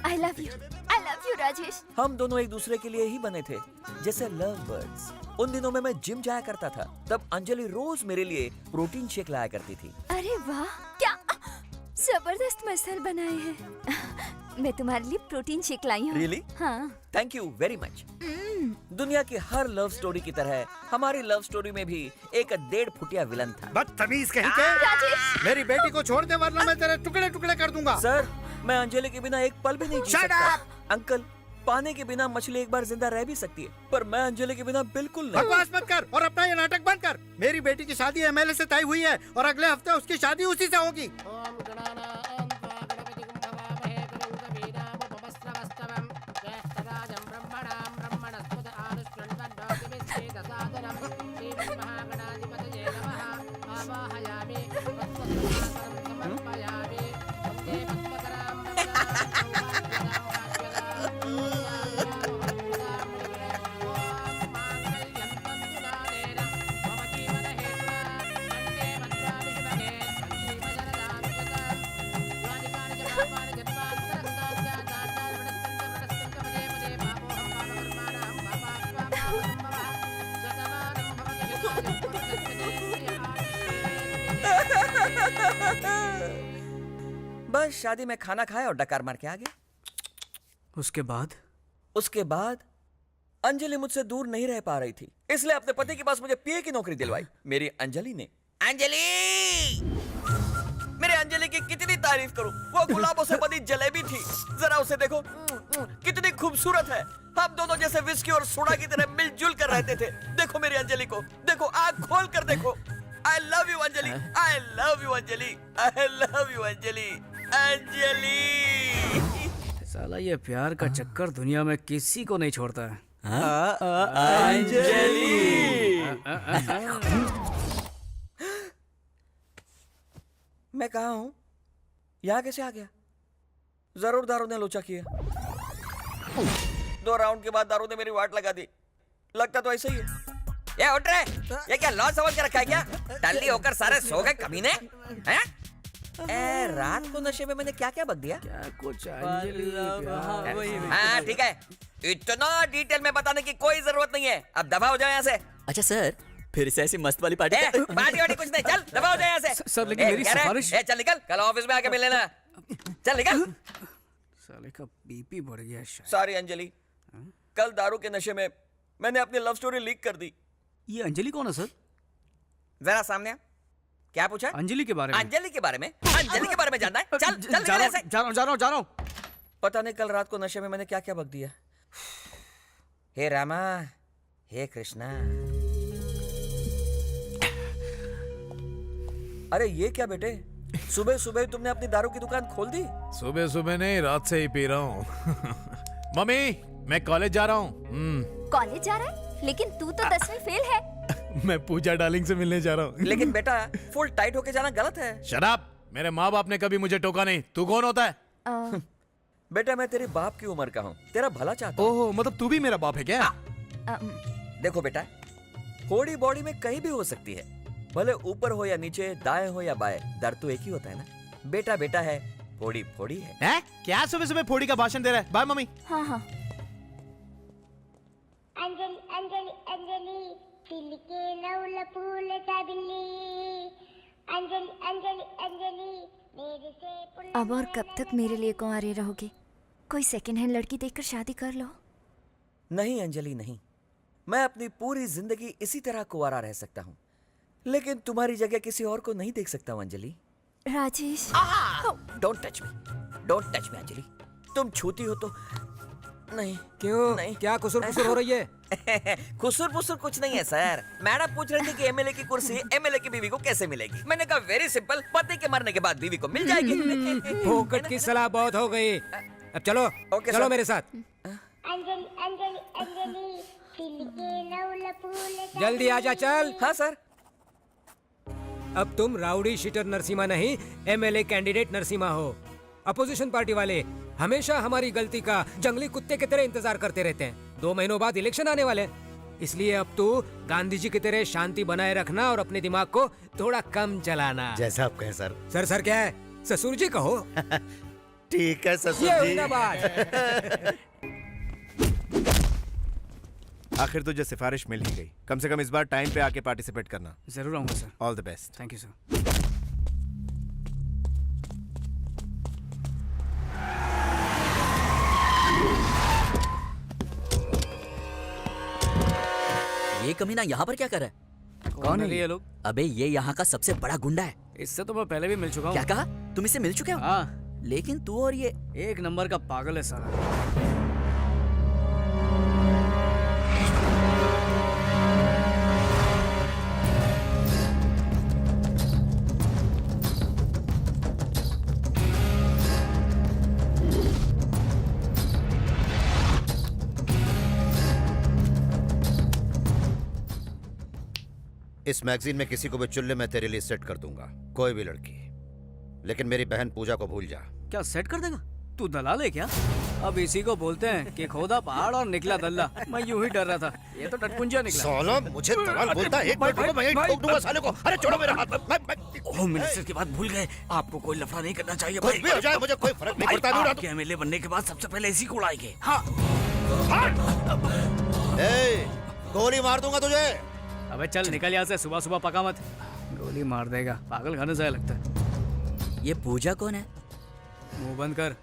I love you. I love you, Rajesh. हम दोनों एक दूसरे के लिए ही बने थे, जैसे लव बर्ड्स। उन दिनों में मैं जिम जाया करता था, तब अंजलि रोज मेरे लिए प्रोटीन शेक लाया करती थी। अरे वाह, क्या जबरदस्त मसल बनाए हैं। मैं तुम्हारे लिए प्रोटीन शेक लाई हूँ। Really? हाँ। Thank you very much. दुनिया की हर लव स्टोरी की तरह हमारी लव स्टोरी में भी एक 1.5 फुटिया विलन था। बदतमीज कहीं के। मेरी बेटी को छोड़ दे वरना मैं तेरे टुकड़े टुकड़े कर दूंगा। सर, मैं अंजलि के बिना एक पल भी नहीं जी सकता। अंकल, पानी के बिना मछली एक बार जिंदा रह भी सकती है, पर मैं अंजलि के बिना बिल्कुल नहीं। बकवास मत कर और अपना ये नाटक बंद कर। मेरी बेटी की शादी एमएलए से तय हुई है और अगले हफ्ते उसकी शादी उसी से होगी। बस शादी में खाना खाया और डकार मार के आ गया। उसके बाद अंजलि मुझसे दूर नहीं रह पा रही थी, इसलिए अपने पति के पास मुझे पीए की नौकरी दिलवाई। मेरी अंजलि ने। अंजलि, मेरे अंजलि की कितनी तारीफ करूं। वो गुलाबों से बनी जलेबी थी, जरा उसे देखो, कितनी खूबसूरत है। हम दोनों जैसे विस्की और सोडा की तरह मिलजुल कर रहते थे। देखो मेरी अंजलि को, देखो, आंख खोल कर देखो। I love you Anjali, I love you Anjali, I love you Anjali, Anjali. साला ये प्यार का चक्कर दुनिया में किसी को नहीं छोड़ता है। अंजलि। मैं कहाँ हूँ? यहाँ कैसे आ गया? जरूर दारू ने लोचा किया। 2 राउंड के बाद दारू ने मेरी वाट लगा दी। लगता तो ऐसा ही है। ये उठ रहे, ये क्या लॉस समझ के रखा है क्या? टल्ली होकर सारे सो गए कमीने हैं? रात को नशे में मैंने क्या क्या बक दिया? क्या कुछ हाँ ठीक है, इतना डिटेल में बताने की कोई जरूरत नहीं है। अब दबा हो जाओ यहाँ से। अच्छा सर, फिर से ऐसी मस्त वाली पार्टी पार्टी वार्टी कुछ नहीं, चल दबा हो जाओ यहाँ से। सर, लेकिन मेरी कह रहे? सिफारिश- चल निकल, कल ऑफिस में आके मिल लेना। चल निकल। साले का बीपी बढ़ गया शायद। सॉरी अंजलि, कल दारू के नशे में मैंने अपनी लव स्टोरी लीक कर दी। ये अंजलि कौन है सर? जरा सामने आ। क्या पूछा? अंजलि के बारे में। अंजलि के बारे में? अंजलि के बारे में जानना है? चल चल निकल यहाँ से। जा रहा हूँ। पता नहीं कल रात को नशे में मैंने क्या क्या बक दिया। हे रामा, हे कृष्णा। अरे ये क्या बेटे, सुबह सुबह तुमने अपनी दारू की दुकान खोल दी? सुबह सुबह नहीं, रात से ही पी रहा हूँ। मम्मी, मैं कॉलेज जा रहा हूँ। कॉलेज जा रहा है? लेकिन तू तो 10वीं फेल है। मैं पूजा डार्लिंग से मिलने जा रहा हूँ। लेकिन बेटा, फुल टाइट होके जाना गलत है। Shut up! मेरे माँ बाप ने कभी मुझे टोका नहीं। तू कौन होता है? बेटा मैं तेरे बाप की उम्र का हूँ, तेरा भला चाहता हूँ। ओहो, मतलब तू भी मेरा बाप है क्या? देखो बेटा, फोड़ी बॉडी में कहीं भी हो सकती है, भले ऊपर हो या नीचे, दाएं हो या बाएं, दर्द तो एक ही होता है ना। बेटा बेटा है, फोड़ी फोड़ी है। क्या सुबह सुबह फोड़ी का भाषण दे रहा है? Bye mummy. हाँ हाँ। अंजलि अंजलि अंजलि दिल के नौल फूल सा बिल्ली, अंजलि अंजलि अंजलि मेरे से अब और कब तक मेरे लिए कुंवारे रहोगे? कोई सेकंड हैंड लड़की देखकर शादी कर लो। नहीं अंजलि नहीं, मैं अपनी पूरी जिंदगी इसी तरह कुंवारा रह सकता हूँ, लेकिन तुम्हारी जगह किसी और को नहीं देख सकता हूँ Anjali. Rajesh, don't touch me Anjali. तुम छूती हो तो नहीं। क्यों? नहीं। क्या कुसुर पुसुर हो रही है? खुसुर पुसुर कुछ नहीं है सर। मैडम पूछ रही थी कि एमएलए की कुर्सी एमएलए की बीवी को कैसे मिलेगी। मैंने कहा वेरी सिंपल, पति के मरने के बाद बीवी को मिल जाएगी। फोकट की सलाह बहुत हो गई। अब चलो चलो मेरे साथ। अंजलि अंजलि अंजलि दिल के नौल फूल सा जल्दी आजा चल। हाँ सर। अब तुम राउडी शीटर नरसिम्हा नहीं, एमएलए कैंडिडेट नरसिम्हा हो। अपोजिशन पार्टी वाले हमेशा हमारी गलती का जंगली कुत्ते की तरह इंतजार करते रहते हैं। 2 महीनों बाद इलेक्शन आने वाले हैं, इसलिए अब तू गांधी जी की तरह शांति बनाए रखना और अपने दिमाग को थोड़ा कम चलाना। जैसा आप कहें सर। सर क्या है? ससुर जी कहो। ठीक है ससुर ये जी। हुई ना बात। आखिर तुझे सिफारिश मिल ही गई। कम से कम इस बार टाइम पे आके पार्टिसिपेट करना। जरूर आऊंगा sir. All the best. Thank you sir. ये कमीना यहाँ पर क्या कर रहा है? कौन है ये लोग? अबे ये यहाँ का सबसे बड़ा गुंडा है। इससे तो मैं पहले भी मिल चुका हूँ। क्या कहा? तुम इससे मिल चुके हो? हाँ। लेकिन तू और ये एक नंबर का पागल है साला। इस मैगजीन में किसी को भी चुल्ले में तेरे लिए सेट कर दूंगा, कोई भी लड़की। लेकिन मेरी बहन पूजा को भूल जा। क्या सेट कर देगा? तू दलाल है क्या? अब इसी को बोलते हैं कि खोदा पहाड़ और निकला दल्ला। मैं यूं ही डर रहा था, ये तो टटपुंजिया निकला। साला मुझे दलाल बोलता है। एक मिनट रुको, मैं यहीं ठोक दूंगा साले को। अरे छोड़ो मेरा हाथ। होम मिनिस्टर की बात भूल गए। आपको कोई लफड़ा नहीं करना चाहिए। कुछ भी हो जाए मुझे कोई फर्क नहीं पड़ता। आपके एमएलए बनने के बाद सबसे पहले इसी को उड़ाएंगे। हाँ। गोली मार दूंगा तुझे। अबे चल निकल यहाँ से, सुबह सुबह पका मत। गोली मार देगा, पागल खाने से लगता है। ये पूजा कौन है? मुंह बंद कर,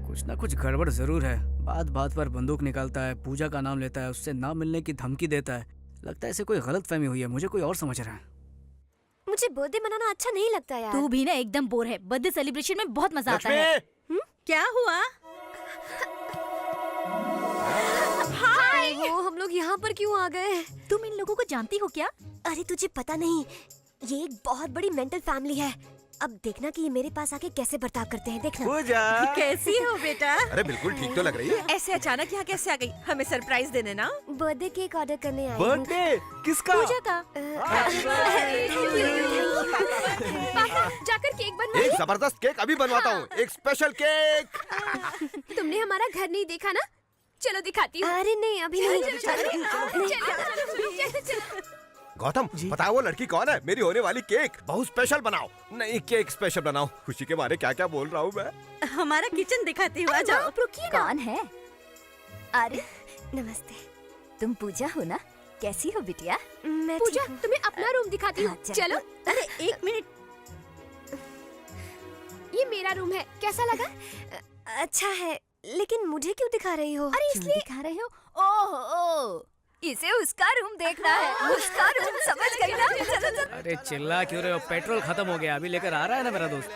कुछ ना कुछ गड़बड़ जरूर है। बात बात पर बंदूक निकालता है, पूजा का नाम लेता है, उससे ना मिलने की धमकी देता है। लगता है इसे कोई गलत फहमी हुई है, मुझे कोई और समझ रहा है। मुझे बर्थडे मनाना अच्छा नहीं लगता यार। तू भी ना एकदम बोर है। बर्थडे सेलिब्रेशन में बहुत मजा आता है। क्या हुआ? हाय, वो हम लोग यहाँ पर क्यों आ गए? तुम इन लोगों को जानती हो क्या? अरे तुझे पता नहीं, ये एक बहुत बड़ी मेंटल फैमिली है। अब देखना कि ये मेरे पास आके कैसे बर्ताव करते हैं। देखना। पूजा कैसी हो बेटा? अरे बिल्कुल ठीक तो लग रही है। ऐसे अचानक यहाँ कैसे आ गई? हमें सरप्राइज देने ना। बर्थडे केक ऑर्डर करने आई हूँ। बर्थडे किसका? पूजा का। जाकर केक बनवा। एक जबरदस्त केक अभी बनवाता हूँ। एक स्पेशल केक। तुमने हमारा घर नहीं देखा ना? चलो दिखाती हूँ। अरे नहीं, अभी नहीं। गौतम बताओ वो लड़की कौन है? मेरी होने वाली केक बहुत स्पेशल बनाओ। नहीं केक स्पेशल बनाओ। खुशी के बारे क्या क्या बोल रहा हूँ मैं। हमारा किचन दिखाती हूँ, आ जाओ। रुकिए ना। कौन है? अरे नमस्ते। तुम पूजा हो ना? कैसी हो बिटिया? मैं पूजा तुम्हें अपना रूम दिखाती हूँ, चलो। अरे एक मिनट, ये मेरा रूम है, कैसा लगा? अच्छा है, लेकिन मुझे क्यों दिखा रही हो? अरे इसलिए दिखा रहे हो? ओह इसे उसका रूम देखना है। उसका रूम समझ गई ना? चलो चलो। अरे चिल्ला क्यों रहे हो? पेट्रोल खत्म हो गया, अभी लेकर आ रहा है ना मेरा दोस्त।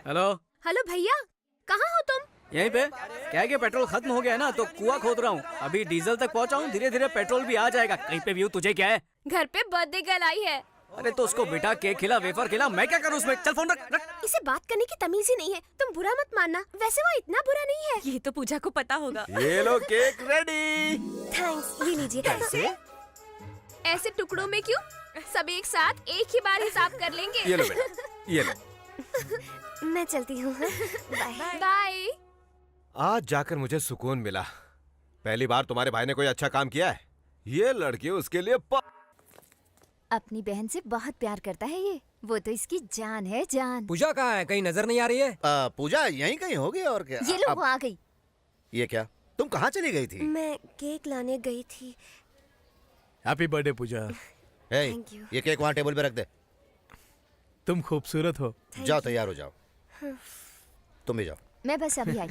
हेलो हेलो भैया, कहाँ हो तुम? यहीं पे। क्या है कि पेट्रोल खत्म हो गया है ना, तो कुआं खोद रहा हूँ। अभी डीजल तक पहुँचा हूँ, धीरे धीरे पेट्रोल भी आ जाएगा। कहीं पे भी हूँ। तुझे क्या है? घर पे बर्थडे गर्ल आई है। अरे तो उसको बेटा केक खिला, वेफर खिला, मैं क्या करूँ उसमें? चल फोन रख। इसे बात करने की तमीज ही नहीं है। तुम बुरा मत मानना, वैसे वो इतना बुरा नहीं है। ये तो पूजा को पता होगा। ये लो केक रेडी। थैंक्स, ये लीजिए। कैसे? ऐसे टुकड़ों में क्यों? सब एक साथ एक ही बार हिसाब कर लेंगे। ये लो बेटा, ये लो। मैं चलती हूँ। Bye bye. आज जाकर मुझे सुकून मिला। पहली बार तुम्हारे भाई ने कोई अच्छा काम किया है। ये लड़की उसके लिए अपनी बहन से बहुत प्यार करता है ये। वो तो इसकी जान है, जान। पूजा कहाँ है? कहीं नजर नहीं आ रही है? पूजा यहीं कहीं होगी और क्या। ये लो वो आ गई। ये क्या, तुम कहाँ चली गई थी? मैं केक लाने गई थी। Happy birthday Pooja. Thank you. ये केक वहाँ टेबल पे रख दे। तुम खूबसूरत हो। जाओ तैयार हो जाओ। तुम भी जाओ। मैं बस अभी आई।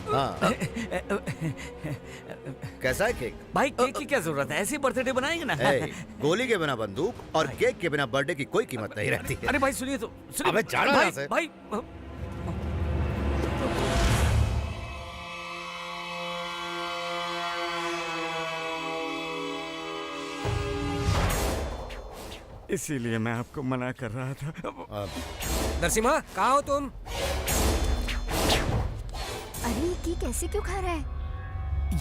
हाँ। कैसा है केक? भाई केक की क्या जरूरत है? ऐसे बर्थडे बनाएंगे ना। गोली के बिना बंदूक और केक के बिना बर्थडे की कोई कीमत नहीं रहती है। अरे भाई सुनिए तो, सुनिए। अबे जाना भाई, यहाँ से। भाई इसीलिए मैं आपको मना कर रहा था। नरसिम्हा कहाँ हो तुम? अरे ये केक ऐसे क्यों खा रहा है?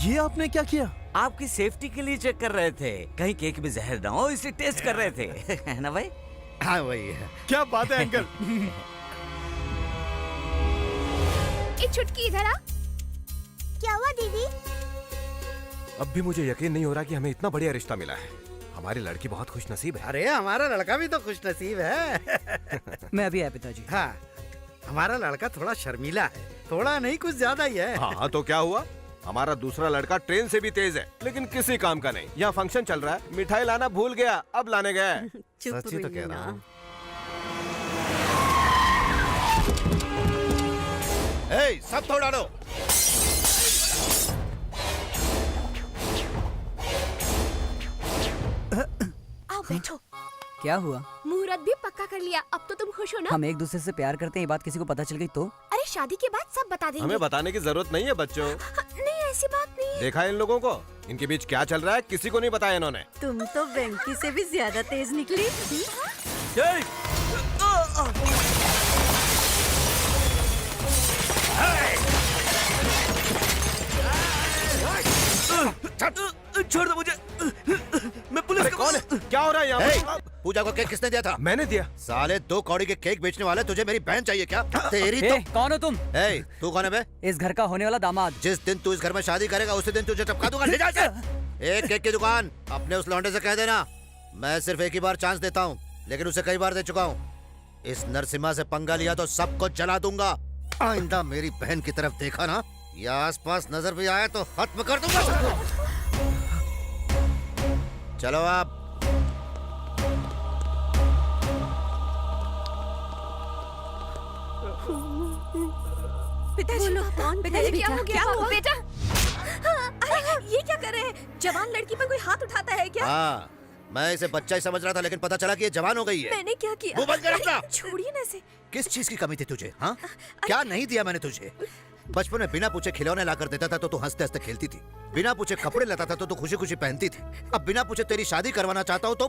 ये आपने क्या किया? आपकी सेफ्टी के लिए चेक कर रहे थे, कहीं केक में जहर ना हो, इसलिए टेस्ट कर रहे थे। है ना भाई? हाँ वही है। क्या बात है अंकल। एक छुटकी इधर आ। क्या हुआ दीदी? अब भी मुझे यकीन नहीं हो रहा कि हमें इतना बढ़िया रिश्ता मिला है। हमारी लड़की बहुत खुश नसीब है। अरे हमारा लड़का भी तो खुश नसीब है। मैं अभी आया पिताजी। हाँ, हमारा लड़का थोड़ा शर्मीला है, थोड़ा नहीं कुछ ज्यादा ही है। हाँ तो क्या हुआ? हमारा दूसरा लड़का ट्रेन से भी तेज है, लेकिन किसी काम का नहीं। यहाँ फंक्शन चल रहा है, मिठाई लाना भूल गया, अब लाने गया। सच्ची तो कह रहा हूँ। सब तोड़ डालो। आओ बैठो। क्या हुआ? मुहूर्त भी पक्का कर लिया, अब तो तुम खुश हो ना? हम एक दूसरे से प्यार करते हैं, ये बात किसी को पता चल गई तो? अरे शादी के बाद सब बता देंगे। हमें बताने की जरूरत नहीं है बच्चों। नहीं ऐसी बात नहीं है। देखा इन लोगों को, इनके बीच क्या चल रहा है किसी को नहीं बताया इन्होंने। तुम तो वेंकी से भी ज्यादा तेज निकली। छोड़ दो मुझे, मैं पुलिस अरे कौन है? क्या हो रहा है यहाँ? पूजा को केक किसने दिया था? मैंने दिया। साले 2 कौड़ी के केक बेचने वाले, तुझे मेरी बहन चाहिए क्या? तेरी तो। कौन हो तुम? तू कौन है बे? इस घर का होने वाला दामाद। जिस दिन तू इस घर में शादी करेगा उसी दिन तुझे टपका दूंगा। ले जा इसे। एक केक की दुकान अपने उस लौंडे से कह देना मैं सिर्फ एक ही बार चांस देता हूँ, लेकिन उसे कई बार दे चुका हूँ। इस नरसिम्हा से पंगा लिया तो सबको जला दूंगा। आइंदा मेरी बहन की तरफ देखा ना या आसपास नजर भी आया तो खत्म कर दूंगा। चलो आप। पिताजी कौन? पिताजी क्या हो गया? बेटा अरे ये क्या कर रहे हैं? जवान लड़की पर कोई हाथ उठाता है क्या? हाँ, मैं इसे बच्चा ही समझ रहा था, लेकिन पता चला कि ये जवान हो गई है। मैंने क्या किया? मुंह बंद कर अपना। छोड़िए ना इसे। किस चीज की कमी थी तुझे? हाँ, क्या नहीं दिया मैंने तुझे? बचपन में बिना पूछे खिलौने ला कर देता था तो तू हंसते हंसते खेलती थी, बिना पूछे कपड़े लाता था तो तू खुशी खुशी पहनती थी। अब बिना पूछे तेरी शादी करवाना चाहता हूँ तो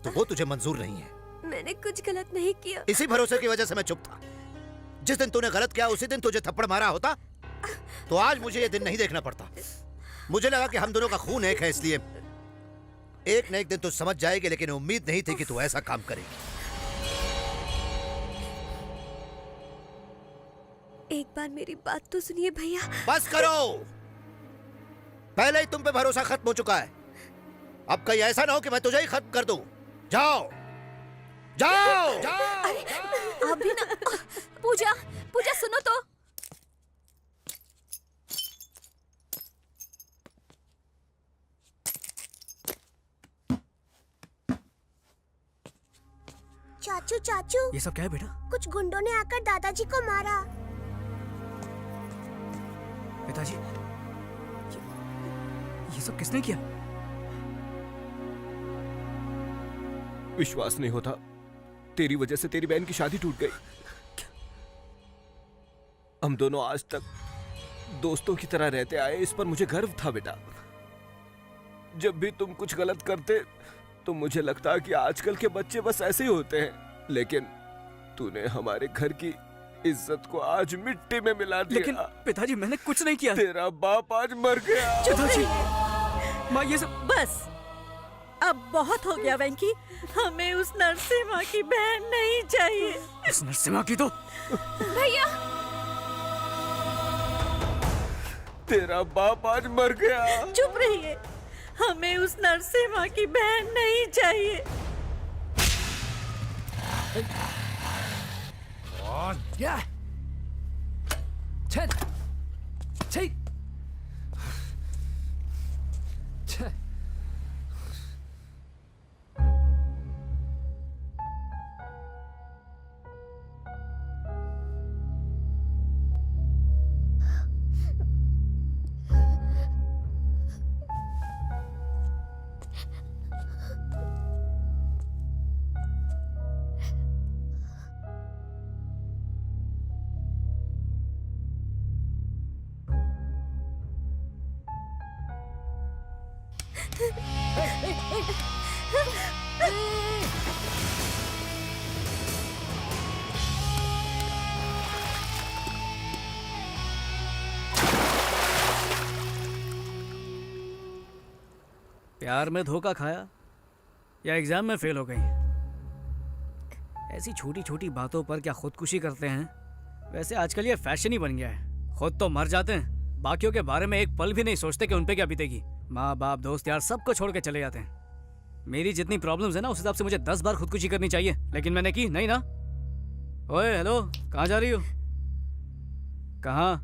वो तुझे मंजूर नहीं है। मैंने कुछ गलत नहीं किया। इसी भरोसे की वजह से मैं चुप था। जिस दिन तूने गलत किया उसी दिन तुझे थप्पड़ मारा होता तो आज मुझे ये दिन नहीं देखना पड़ता। मुझे लगा कि हम दोनों का खून एक है, इसलिए एक न एक दिन तू समझ जाएगी, लेकिन उम्मीद नहीं थी कि तू ऐसा काम करेगी। एक बार मेरी बात तो सुनिए भैया। बस करो, पहले ही तुम पे भरोसा खत्म हो चुका है। अब कहीं ऐसा ना हो कि मैं तुझे ही खत्म कर दूं। जाओ जाओ, जाओ। आप भी ना। पूजा, पूजा सुनो तो। चाचू चाचू, ये सब क्या है बेटा? कुछ गुंडों ने आकर दादाजी को मारा। पिताजी, ये सब किसने किया? विश्वास नहीं होता, तेरी वजह से तेरी बहन की शादी टूट गई। हम दोनों आज तक दोस्तों की तरह रहते आए, इस पर मुझे गर्व था बेटा। जब भी तुम कुछ गलत करते तो मुझे लगता कि आजकल के बच्चे बस ऐसे ही होते हैं, लेकिन तूने हमारे घर की इज्जत को आज मिट्टी में मिला दिया। लेकिन पिताजी, मैंने कुछ नहीं किया। तेरा बाप आज मर गया। पिताजी, माँ ये सब बस अब बहुत हो गया वेंकी। हमें उस नरसिम्हा की बहन नहीं चाहिए। उस नरसिम्हा की तो भैया, तेरा बाप आज मर गया। चुप रहिए, हमें उस नरसिम्हा की बहन नहीं चाहिए। प्यार में धोखा खाया या एग्जाम में फेल हो गई? ऐसी छोटी छोटी बातों पर क्या खुदकुशी करते हैं? वैसे आजकल ये फैशन ही बन गया है। खुद तो मर जाते हैं, बाकियों के बारे में एक पल भी नहीं सोचते कि उन पे क्या बीतेगी। माँ बाप, दोस्त यार, सबको छोड़ के चले जाते हैं। मेरी जितनी प्रॉब्लम्स है ना, उस हिसाब से मुझे 10 बार खुदकुशी करनी चाहिए, लेकिन मैंने की नहीं ना। ओए हेलो, कहाँ जा रही हो? कहाँ?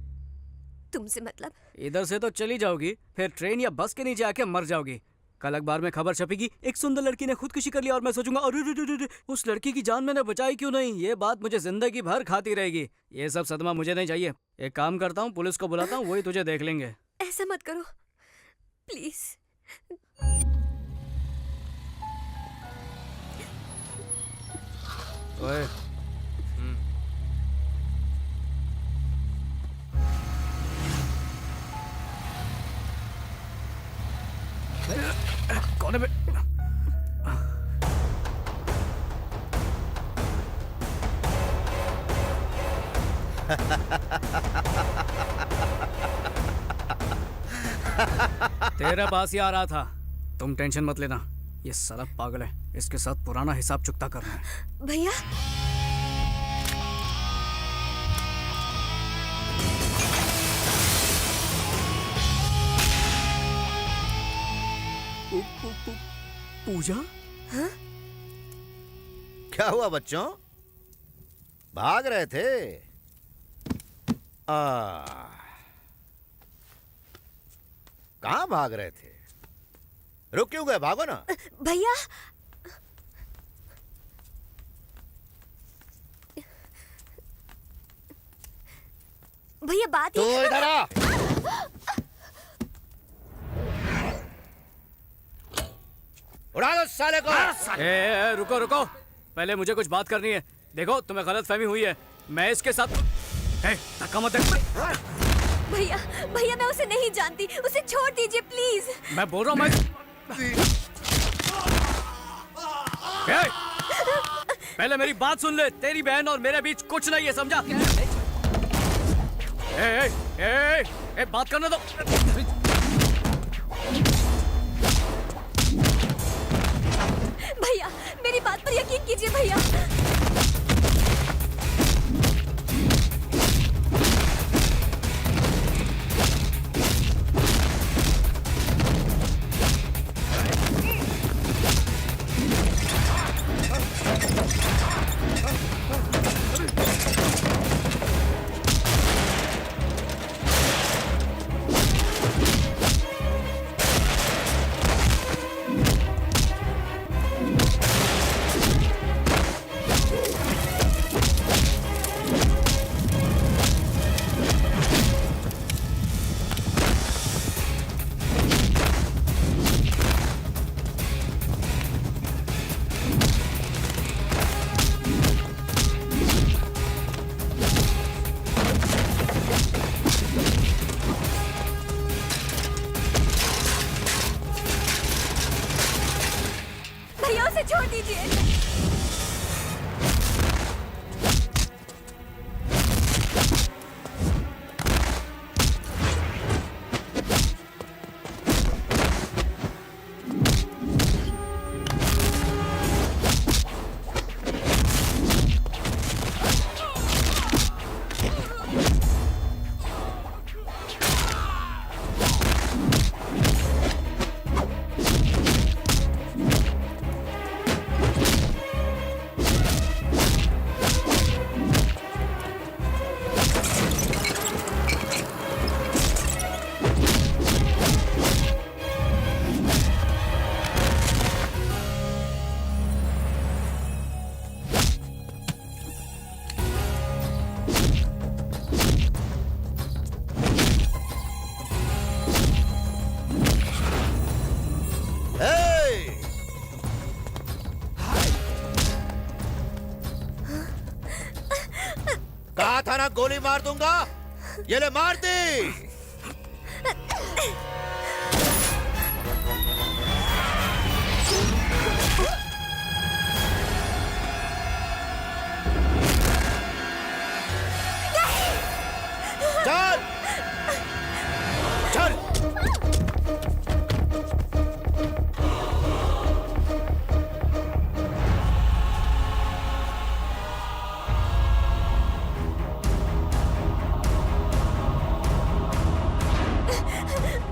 तुमसे मतलब? इधर से तो चली जाओगी, फिर ट्रेन या बस के नीचे आके मर जाओगी। कल अखबार में खबर छपेगी, एक सुंदर लड़की ने खुदकुशी कर लिया, और मैं सोचूंगा अरे उस लड़की की जान मैंने बचाई क्यों नहीं। ये बात मुझे जिंदगी भर खाती रहेगी। ये सब सदमा मुझे नहीं चाहिए। एक काम करता हूँ, पुलिस को बुलाता हूँ, वही तुझे देख लेंगे। ऐसा मत करो प्लीज। ओए, कौन है बे? तेरे पास ही आ रहा था। तुम टेंशन मत लेना, ये साला पागल है, इसके साथ पुराना हिसाब चुकता करना है। भैया, पूजा? हाँ? क्या हुआ बच्चों, भाग रहे थे? कहाँ भाग रहे थे? रुक क्यों गए? भागो ना। भैया, भैया बात तू इधर आ। उड़ा दो साले को। रुको रुको, पहले मुझे कुछ बात करनी है। देखो, तुम्हें गलत फहमी हुई है, मैं इसके साथ धक्का मत दे। भैया, भैया मैं उसे नहीं जानती, उसे छोड़ दीजिए प्लीज। मैं बोल रहा हूँ, पहले मेरी बात सुन ले। तेरी बहन और मेरे बीच कुछ नहीं है, समझा? बात करने दो। भैया, मेरी बात पर यकीन कीजिए भैया। कहा था ना गोली मार दूंगा। ये ले मार दी। चल चल।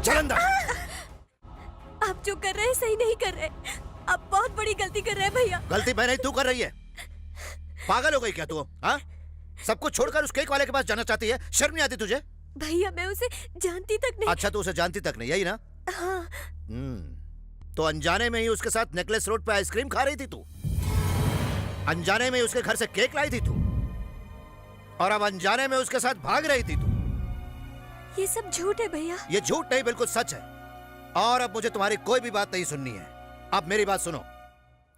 चल अंदर। आप जो कर रहे हैं सही नहीं कर रहे। आप बहुत बड़ी गलती कर रहे हैं भैया। गलती मैं नहीं, तू कर रही है। पागल हो गई क्या तू? हाँ, सब कुछ छोड़कर उस केक वाले के पास जाना चाहती है? शर्म नहीं आती तुझे? भैया मैं उसे जानती तक नहीं। अच्छा, तू उसे जानती तक नहीं, यही ना? हाँ। तो अनजाने में ही उसके साथ नेकलेस रोड पे आइसक्रीम खा रही थी तू। अनजाने में ही उसके घर से केक लाई थी तू, और अब अनजाने में उसके साथ भाग रही थी तू। ये सब झूठ है भैया। ये झूठ नहीं, बिल्कुल सच है। और अब मुझे तुम्हारी कोई भी बात नहीं सुननी है। अब मेरी बात सुनो।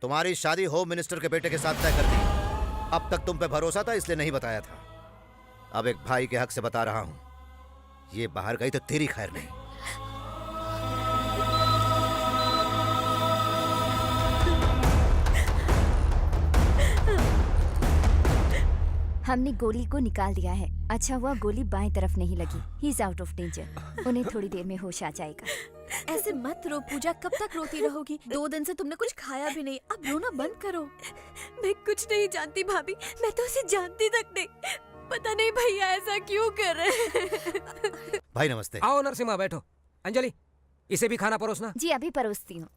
तुम्हारी शादी होम मिनिस्टर के बेटे के साथ तय कर दी। अब तक तुम पे भरोसा था इसलिए नहीं बताया था। अब एक भाई के हक से बता रहा हूं, ये बाहर गई तो तेरी खैर नहीं। हमने गोली को निकाल दिया है। अच्छा हुआ गोली बाएं तरफ नहीं लगी। He is out of danger. उन्हें थोड़ी देर में होश आ जाएगा। ऐसे मत रो पूजा, कब तक रोती रहोगी? 2 दिन से तुमने कुछ खाया भी नहीं, अब रोना बंद करो। मैं कुछ नहीं जानती भाभी, मैं तो उसे जानती तक नहीं। पता नहीं भैया ऐसा क्यों कर रहे हैं। भाई नमस्ते। आओ नरसिम्हा बैठो। अंजलि, इसे भी खाना परोसना। जी अभी परोसती हूँ।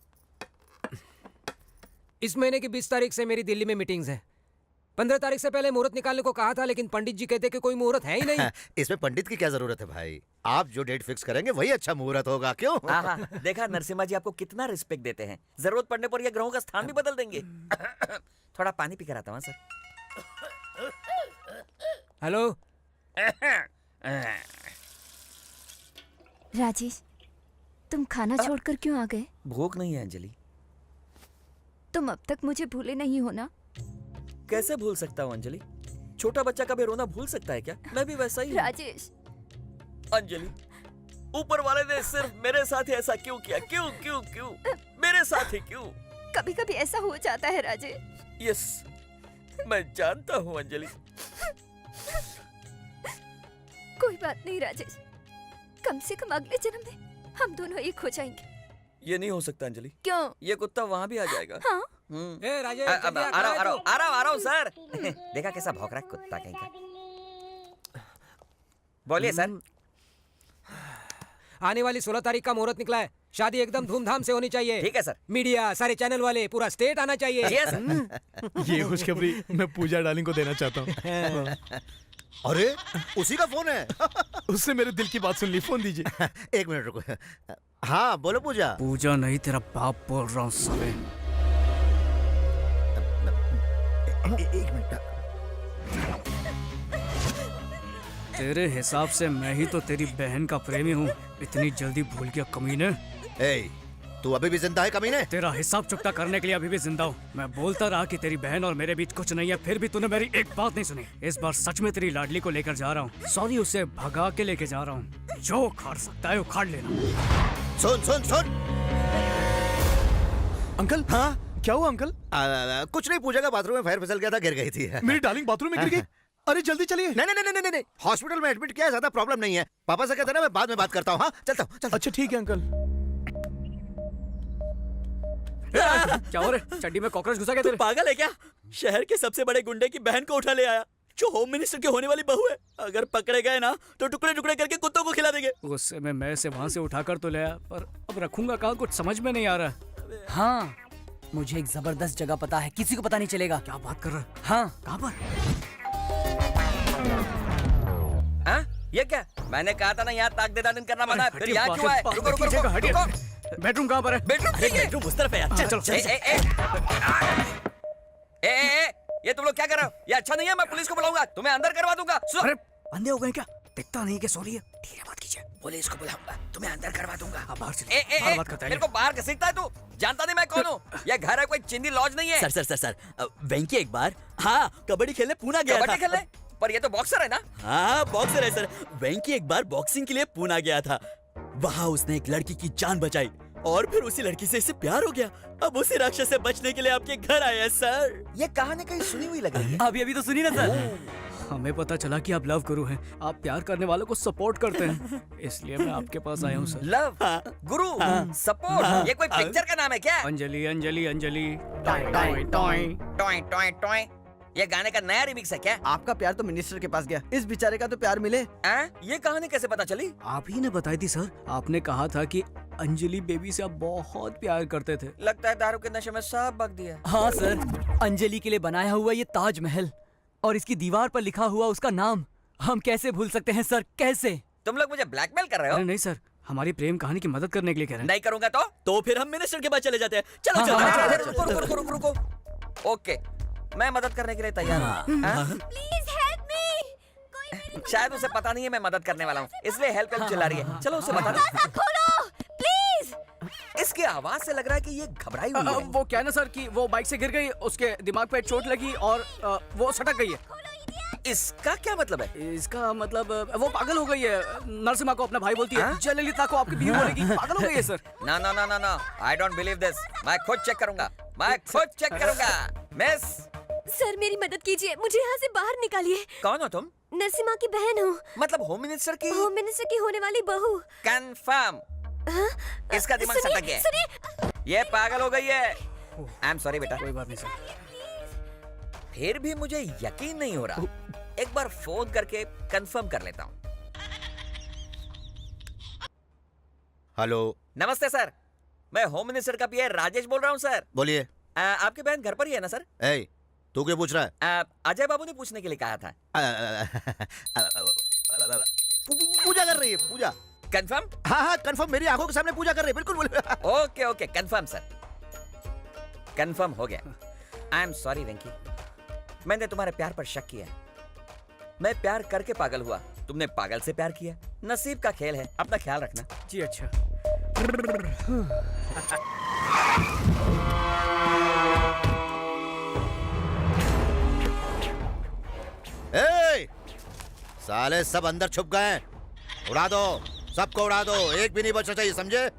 इस महीने की 20 तारीख से मेरी दिल्ली में मीटिंग्स है। 15 तारीख से पहले मुहूर्त निकालने को कहा था, लेकिन पंडित जी कहते कि कोई मुहूर्त है ही नहीं। इसमें पंडित की क्या जरूरत है भाई? आप जो डेट फिक्स करेंगे वही अच्छा मुहूर्त होगा, क्यों? देखा नरसिम्हा जी आपको कितना रिस्पेक्ट देते हैं। जरूरत पड़ने पर ये ग्रहों का स्थान भी बदल देंगे। थोड़ा पानी पी कर आता हूँ सर। हेलो राजेश, तुम खाना छोड़कर क्यों आ गए? भूख नहीं है अंजलि। तुम अब तक मुझे भूले नहीं हो ना? कैसे भूल सकता हूँ अंजलि? छोटा बच्चा कभी रोना भूल सकता है क्या? मैं भी वैसा ही हूँ। राजेश। अंजलि, ऊपर वाले ने सिर्फ मेरे साथ ही ऐसा क्यों किया? क्यों क्यों क्यों मेरे साथ ही क्यों? कभी कभी ऐसा हो जाता है राजेश। यस, मैं जानता हूँ अंजलि। कोई बात नहीं राजेश, कम से कम अगले जन्म में हम दोनों एक हो जाएंगे। ये नहीं हो सकता अंजलि। क्यों? ये कुत्ता वहाँ भी आ जाएगा। हाँ? ए राजेश, आ रहा हूँ सर। देखा कैसा भौंक रहा है कुत्ता कहीं का। बोलिए सर। आने वाली 16 तारीख का मुहूर्त निकला है। शादी एकदम धूमधाम से होनी चाहिए। ठीक है सर। मीडिया, सारे चैनल वाले, पूरा स्टेट आना चाहिए। ये खुशखबरी मैं पूजा डार्लिंग को देना चाहता हूँ। अरे उसी का फोन है। उससे मेरे दिल की बात सुन ली। फोन दीजिए। 1 मिनट रुको। हाँ बोलो पूजा। पूजा नहीं, तेरा बाप बोल रहा हूँ साले। 1 मिनट। तेरे हिसाब से मैं ही तो तेरी बहन का प्रेमी हूँ। इतनी जल्दी भूल गया कमीने। तू अभी भी जिंदा है कमीने? तेरा हिसाब चुकता करने के लिए अभी भी जिंदा हूँ। मैं बोलता रहा कि तेरी बहन और मेरे बीच कुछ नहीं है, फिर भी तूने मेरी एक बात नहीं सुनी। इस बार सच में तेरी लाडली को लेकर जा रहा हूँ। सॉरी, उसे भगा के लेके जा रहा हूँ। जो उखाड़ सकता है उखाड़ लेना। सुन सुन सुन। अंकल। हाँ क्या हुआ अंकल? कुछ नहीं, पूजा का बाथरूम में फायर फिसल गया था, गिर गई थी। मेरी डार्लिंग बाथरूम में गिर गई? अरे जल्दी चलिए। नहीं, हॉस्पिटल में एडमिट किया है, ज्यादा प्रॉब्लम नहीं है। पापा से कहते ना मैं बाद में बात करता हूँ। हाँ चलता हूँ। अच्छा ठीक है अंकल। क्या हो रहा है? चड्डी में कॉकरोच घुसा गया तेरे? पागल है क्या? शहर के सबसे बड़े गुंडे की बहन को उठा ले आया, जो होम मिनिस्टर की होने वाली बहू है। अगर पकड़े गए ना तो टुकड़े टुकड़े करके कुत्तों को खिला देंगे। गुस्से में मैं से वहाँ से उठाकर तो ले आया, पर अब रखूंगा कहाँ, कुछ समझ में नहीं आ रहा। हाँ, मुझे एक जबरदस्त जगह पता है, किसी को पता नहीं चलेगा। क्या बात कर रहा है? हाँ। कहाँ पर? हाँ? ये क्या? मैंने कहा था ना यहाँ ताक दे दान करना मना है। फिर यहाँ क्यों आए? रुको रुको रुको। बेडरूम कहाँ पर है? बेडरूम उस तरफ है यार। चलो चलो। ये तुम लोग क्या कर रहे हो? ये अच्छा नहीं है, मैं पुलिस को बुलाऊंगा, तुम्हें अंदर करवा दूंगा। अरे अंधे हो गए क्या? दिखता नहीं कि सो रही है। धीरे बात कीजिए। पुलिस को बुलाऊंगा, तुम्हें अंदर करवा दूंगा। बाहर से बात करता है। मेरे को बाहर घसीटता है तू? जानता नहीं मैं कौन हूँ? ये घर है, कोई चिंदी लॉज नहीं है। सर वेंकी एक बार हाँ कबड्डी खेलने पूना गया था। कबड्डी खेलने? पर ये तो बॉक्सर है ना? हाँ बॉक्सर है सर। वेंकी एक बार बॉक्सिंग के लिए पूना गया था। वहाँ उसने एक लड़की की जान बचाई और फिर उसी लड़की से इसे प्यार हो गया। अब उसी राक्षस से बचने के लिए आपके घर आए हैं सर। ये कहानी कहीं सुनी हुई लग रही है। अभी तो सुनी ना सर। हमें पता चला कि आप लव गुरु हैं। आप प्यार करने वालों को सपोर्ट करते हैं, इसलिए मैं आपके पास आया हूँ सर। लव गुरु सपोर्ट, ये कोई पिक्चर का नाम है क्या? Anjali Anjali Anjali toy toy toy toy toy toy. ये गाने का नया रिमिक्स है क्या? आपका प्यार तो मिनिस्टर के पास गया, इस बेचारे का तो प्यार मिले। ये कहानी कैसे पता चली? आप ही ने बताई थी सर। आपने कहा था कि अंजलि बेबी से आप बहुत प्यार करते थे। लगता है दारू के नशे में सब बक दिया। हाँ सर, अंजलि के लिए बनाया हुआ ये ताजमहल और इसकी दीवार पर लिखा हुआ उसका नाम हम कैसे भूल सकते हैं सर, कैसे? तुम लोग मुझे ब्लैकमेल कर रहे हो? अरे नहीं सर, हमारी प्रेम कहानी की मदद करने के लिए कह रहे हैं। नहीं करूंगा तो फिर हम मिनिस्टर के पास चले जाते हैं। चलो रुको। ओके, मैं मदद करने के लिए तैयार हूँ। Please help me. शायद उसे पता नहीं है मैं मदद करने वाला हूँ, इसलिए हेल्प चिल्ला रही है। चलो उसे बता दो। खोलो प्लीज। इसकी आवाज से लग रहा है कि ये घबराई हुई है। वो क्या ना सर कि वो बाइक से गिर गई, उसके दिमाग पे चोट लगी और वो सटक गई है। इसका क्या मतलब है? इसका मतलब वो पागल हो गई है। नरसिम्हा को अपना भाई बोलती है, जयललिता को आपकी बीवी बोलेगी। पागल हो गई है सर। ना, आई डोंट बिलीव दिस। मैं खुद चेक करूंगा। मिस सर मेरी मदद कीजिए, मुझे यहाँ से बाहर निकालिए। कौन हो तुम? नरसिम्हा की बहन हूँ। मतलब होम मिनिस्टर की? होम मिनिस्टर की होने वाली बहू। कंफर्म। इसका दिमाग सटक गया है। ये पागल हो गई है। आई एम सॉरी बेटा। कोई बात नहीं सर। फिर भी मुझे यकीन नहीं हो रहा। एक बार फोन करके कंफर्म कर लेता हूँ। हेलो। नमस्ते सर, मैं होम मिनिस्टर का पीए राजेश बोल रहा हूँ सर। बोलिए। आपकी बहन घर पर ही है ना सर? तू क्यों पूछ रहा है? अजय बाबू ने पूछने के लिए कहा था। पूजा कर रही है, पूजा। कंफर्म? हाँ कंफर्म, मेरी आंखों के सामने पूजा कर रही है। बिल्कुल बोले। ओके कंफर्म सर, कंफर्म हो गया। आई एम सॉरी वेंकी, मैंने तुम्हारे प्यार पर शक किया। मैं प्यार करके पागल हुआ, तुमने पागल से प्यार किया। नसीब का खेल है, अपना ख्याल रखना। जी अच्छा। साले सब अंदर छुप गए हैं। उड़ा दो, सबको उड़ा दो, एक भी नहीं बचना चाहिए, समझे?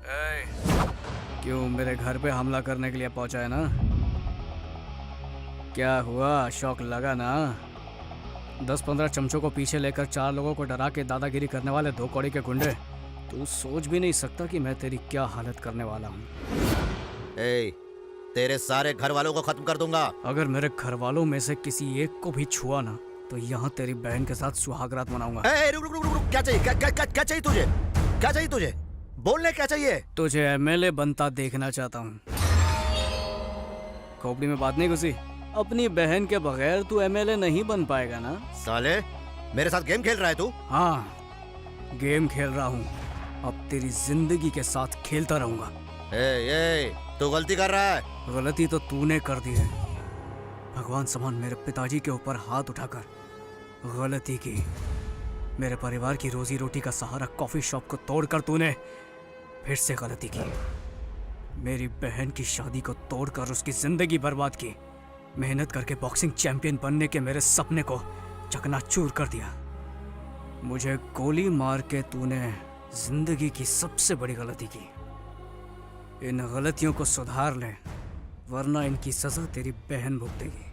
क्यों मेरे घर पे हमला करने के लिए पहुंचा है ना? क्या हुआ, शौक लगा ना? 10-15 चमचों को पीछे लेकर 4 लोगों को डरा के दादागिरी करने वाले 2 कौड़ी के गुंडे। तू सोच भी नहीं सकता कि मैं तेरी क्या हालत करने वाला हूँ। तेरे सारे घर वालों को खत्म कर दूंगा। अगर मेरे घर वालों में से किसी एक को भी छुआ ना तो यहाँ तेरी बहन के साथ सुहागरात मनाऊंगा। रुक, क्या चाहिए? क्या चाहिए तुझे? क्या चाहिए तुझे? बोलने क्या चाहिए? तुझे एमएलए बनता देखना चाहता हूँ। खोपड़ी में बात नहीं घुसी? अपनी बहन के बगैर तू एमएलए नहीं बन पाएगा ना? साले मेरे साथ गेम खेल रहा है तू? हाँ गेम खेल रहा हूँ, अब तेरी जिंदगी के साथ खेलता रहूंगा। तू गलती कर रहा है। गलती तो तूने कर दी है। भगवान समान मेरे पिताजी के ऊपर हाथ उठाकर गलती की। मेरे परिवार की रोजी रोटी का सहारा कॉफी शॉप को तोड़कर तूने फिर से गलती की। मेरी बहन की शादी को तोड़कर उसकी जिंदगी बर्बाद की। मेहनत करके बॉक्सिंग चैंपियन बनने के मेरे सपने को चकनाचूर कर दिया। मुझे गोली मार के तूने जिंदगी की सबसे बड़ी गलती की। इन गलतियों को सुधार ले, वरना इनकी सजा तेरी बहन भुगतेगी,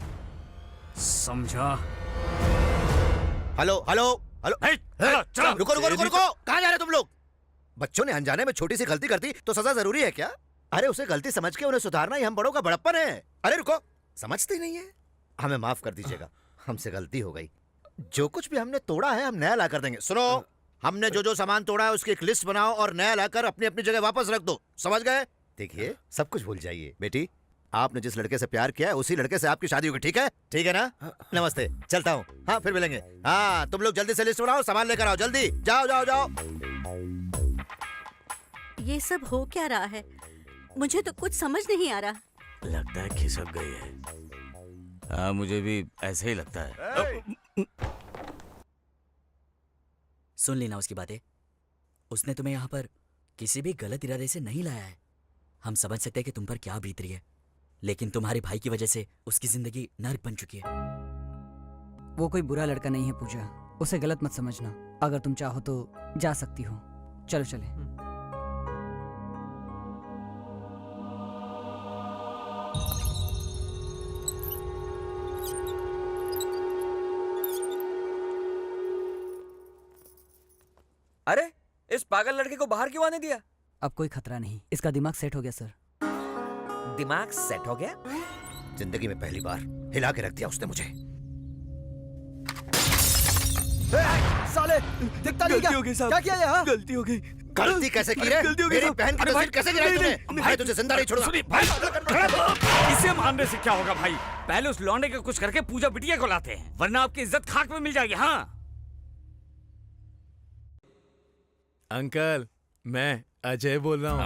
समझा? हेलो। रुको, कहाँ जा रहे तुम लोग? बच्चों ने अनजाने में छोटी सी गलती करती तो सजा जरूरी है क्या? अरे उसे गलती समझ के उन्हें सुधारना ही हम बड़ों का बड़प्पन है। अरे रुको, समझते नहीं है। हमें माफ कर दीजिएगा, हमसे गलती हो गई। जो कुछ भी हमने तोड़ा है हम नया ला कर देंगे। सुनो, हमने जो सामान तोड़ा है उसकी एक लिस्ट बनाओ और नया लाकर अपनी अपनी जगह वापस रख दो, समझ गए? देखिए, सब कुछ भूल जाइए। बेटी, आपने जिस लड़के से प्यार किया है उसी लड़के से आपकी शादी होगी, ठीक है? ठीक है ना? नमस्ते, चलता हूँ। हाँ फिर मिलेंगे। हाँ तुम लोग जल्दी से लिस्ट बनाओ, सामान लेकर आओ, जल्दी जाओ। ये सब हो क्या रहा है? मुझे तो कुछ समझ नहीं आ रहा। लगता है खिसक गई है। हाँ मुझे भी ऐसे ही लगता है। सुन लेना उसकी बातें। उसने तुम्हें यहाँ पर किसी भी गलत इरादे से नहीं लाया है। हम समझ सकते हैं कि तुम पर क्या बीत रही है, लेकिन तुम्हारे भाई की वजह से उसकी जिंदगी नर्क बन चुकी है। वो कोई बुरा लड़का नहीं है पूजा, उसे गलत मत समझना। अगर तुम चाहो तो जा सकती हो। चलो चले। अरे इस पागल लड़के को बाहर क्यों आने दिया? अब कोई खतरा नहीं, इसका दिमाग सेट हो गया सर। दिमाग सेट हो गया? जिंदगी में पहली बार हिला के रख दिया उसने मुझे। साले दिखता नहीं क्या? क्या किया यहाँ? गलती हो गई। गलती कैसे की रे? मेरी बहन की तस्वीर कैसे गिराई तूने? भाई तुझे जिंदा नहीं छोड़ूंगा। इसे मारने से क्या होगा भाई? पहले उस लौंडे का कुछ करके पूजा बिटिया को लाते हैं, वरना आपकी इज्जत खाक में मिल जाएगी। हाँ अंकल, मैं अजय बोल रहा हूँ।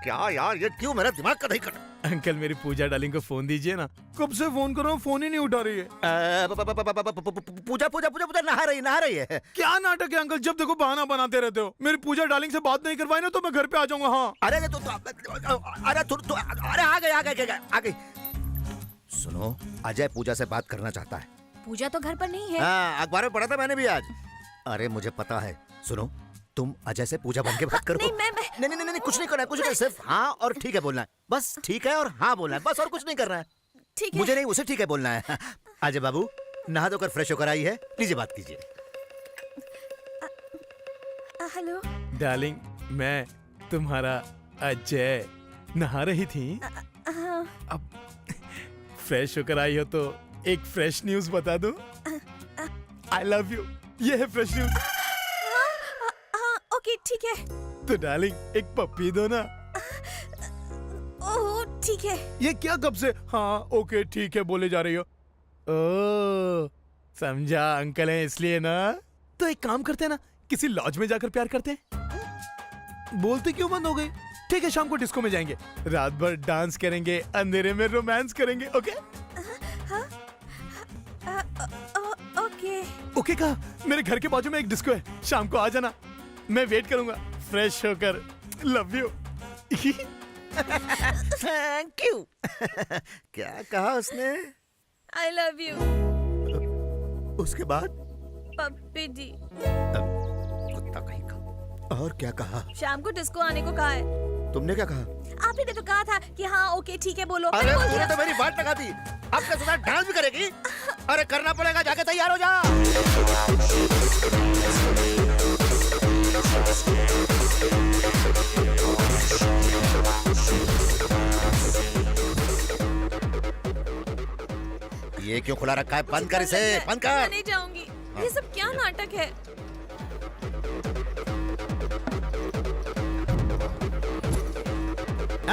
क्या यार, ये क्यों मेरा दिमाग का नहीं कर? अंकल मेरी पूजा डार्लिंग को फोन दीजिए ना। कब से फोन कर रहा हूँ, फोन ही नहीं उठा रही है। पूजा पूजा पूजा पूजा नहा रही है। क्या नाटक है अंकल, जब देखो बहाना बनाते रहते हो। मेरी पूजा डार्लिंग से बात नहीं करवाई ना तो मैं घर पे आ जाऊंगा। हाँ अरे अरे आ गई। सुनो, अजय पूजा से बात करना चाहता है। पूजा तो घर पर नहीं है। हाँ, अखबार में पढ़ा था मैंने भी आज। अरे मुझे पता है। सुनो, तुम अजय से पूजा बन के बात करो। नहीं, कुछ नहीं करना है, कुछ नहीं, सिर्फ हाँ और ठीक है बोलना है। बस ठीक है और हाँ बोलना है, बस, और कुछ नहीं करना है। ठीक है। मुझे नहीं, उसे ठीक है बोलना है। अजय बाबू नहा धोकर फ्रेश होकर आई है, लीजिए बात कीजिए। हेलो डार्लिंग, मैं तुम्हारा अजय। नहा रही थी? अब फ्रेश होकर आई हो तो एक फ्रेश न्यूज बता दो। आई लव यू, ये है फ्रेश न्यूज। ओके ठीक है। तो डार्लिंग एक पप्पी दो ना। ओह ठीक है। ये क्या कब से हाँ ओके ठीक है बोले जा रही हो? ओ समझा, अंकल हैं इसलिए ना। तो एक काम करते हैं ना, किसी लॉज में जाकर प्यार करते हैं। बोलते क्यों बंद हो गई? ठीक है, शाम को डिस्को में जाएंगे, रात भर डांस करेंगे, अंधेरे में रोमांस करेंगे। ओके ओके ओके कहा। मेरे घर के बाजू में एक डिस्को है, शाम को आ जाना, मैं वेट करूंगा फ्रेश होकर। Love you. Thank you. क्या कहा उसने? I love you. उसके बाद पप्पी जी। कुत्ता कहीं का। और क्या कहा? शाम को डिस्को आने को कहा है। तुमने क्या कहा? आप ही ने तो कहा था कि हाँ ओके ठीक है बोलो। अरे तूने तो मेरी बात लगा दी। अब क्या सुना, डांस भी करेगी? अरे करना पड़ेगा, जाके तैयार हो जा। ये क्यों खुला रखा है? बंद कर इसे, बंद कर। मैं नहीं जाऊंगी। ये सब क्या नाटक है?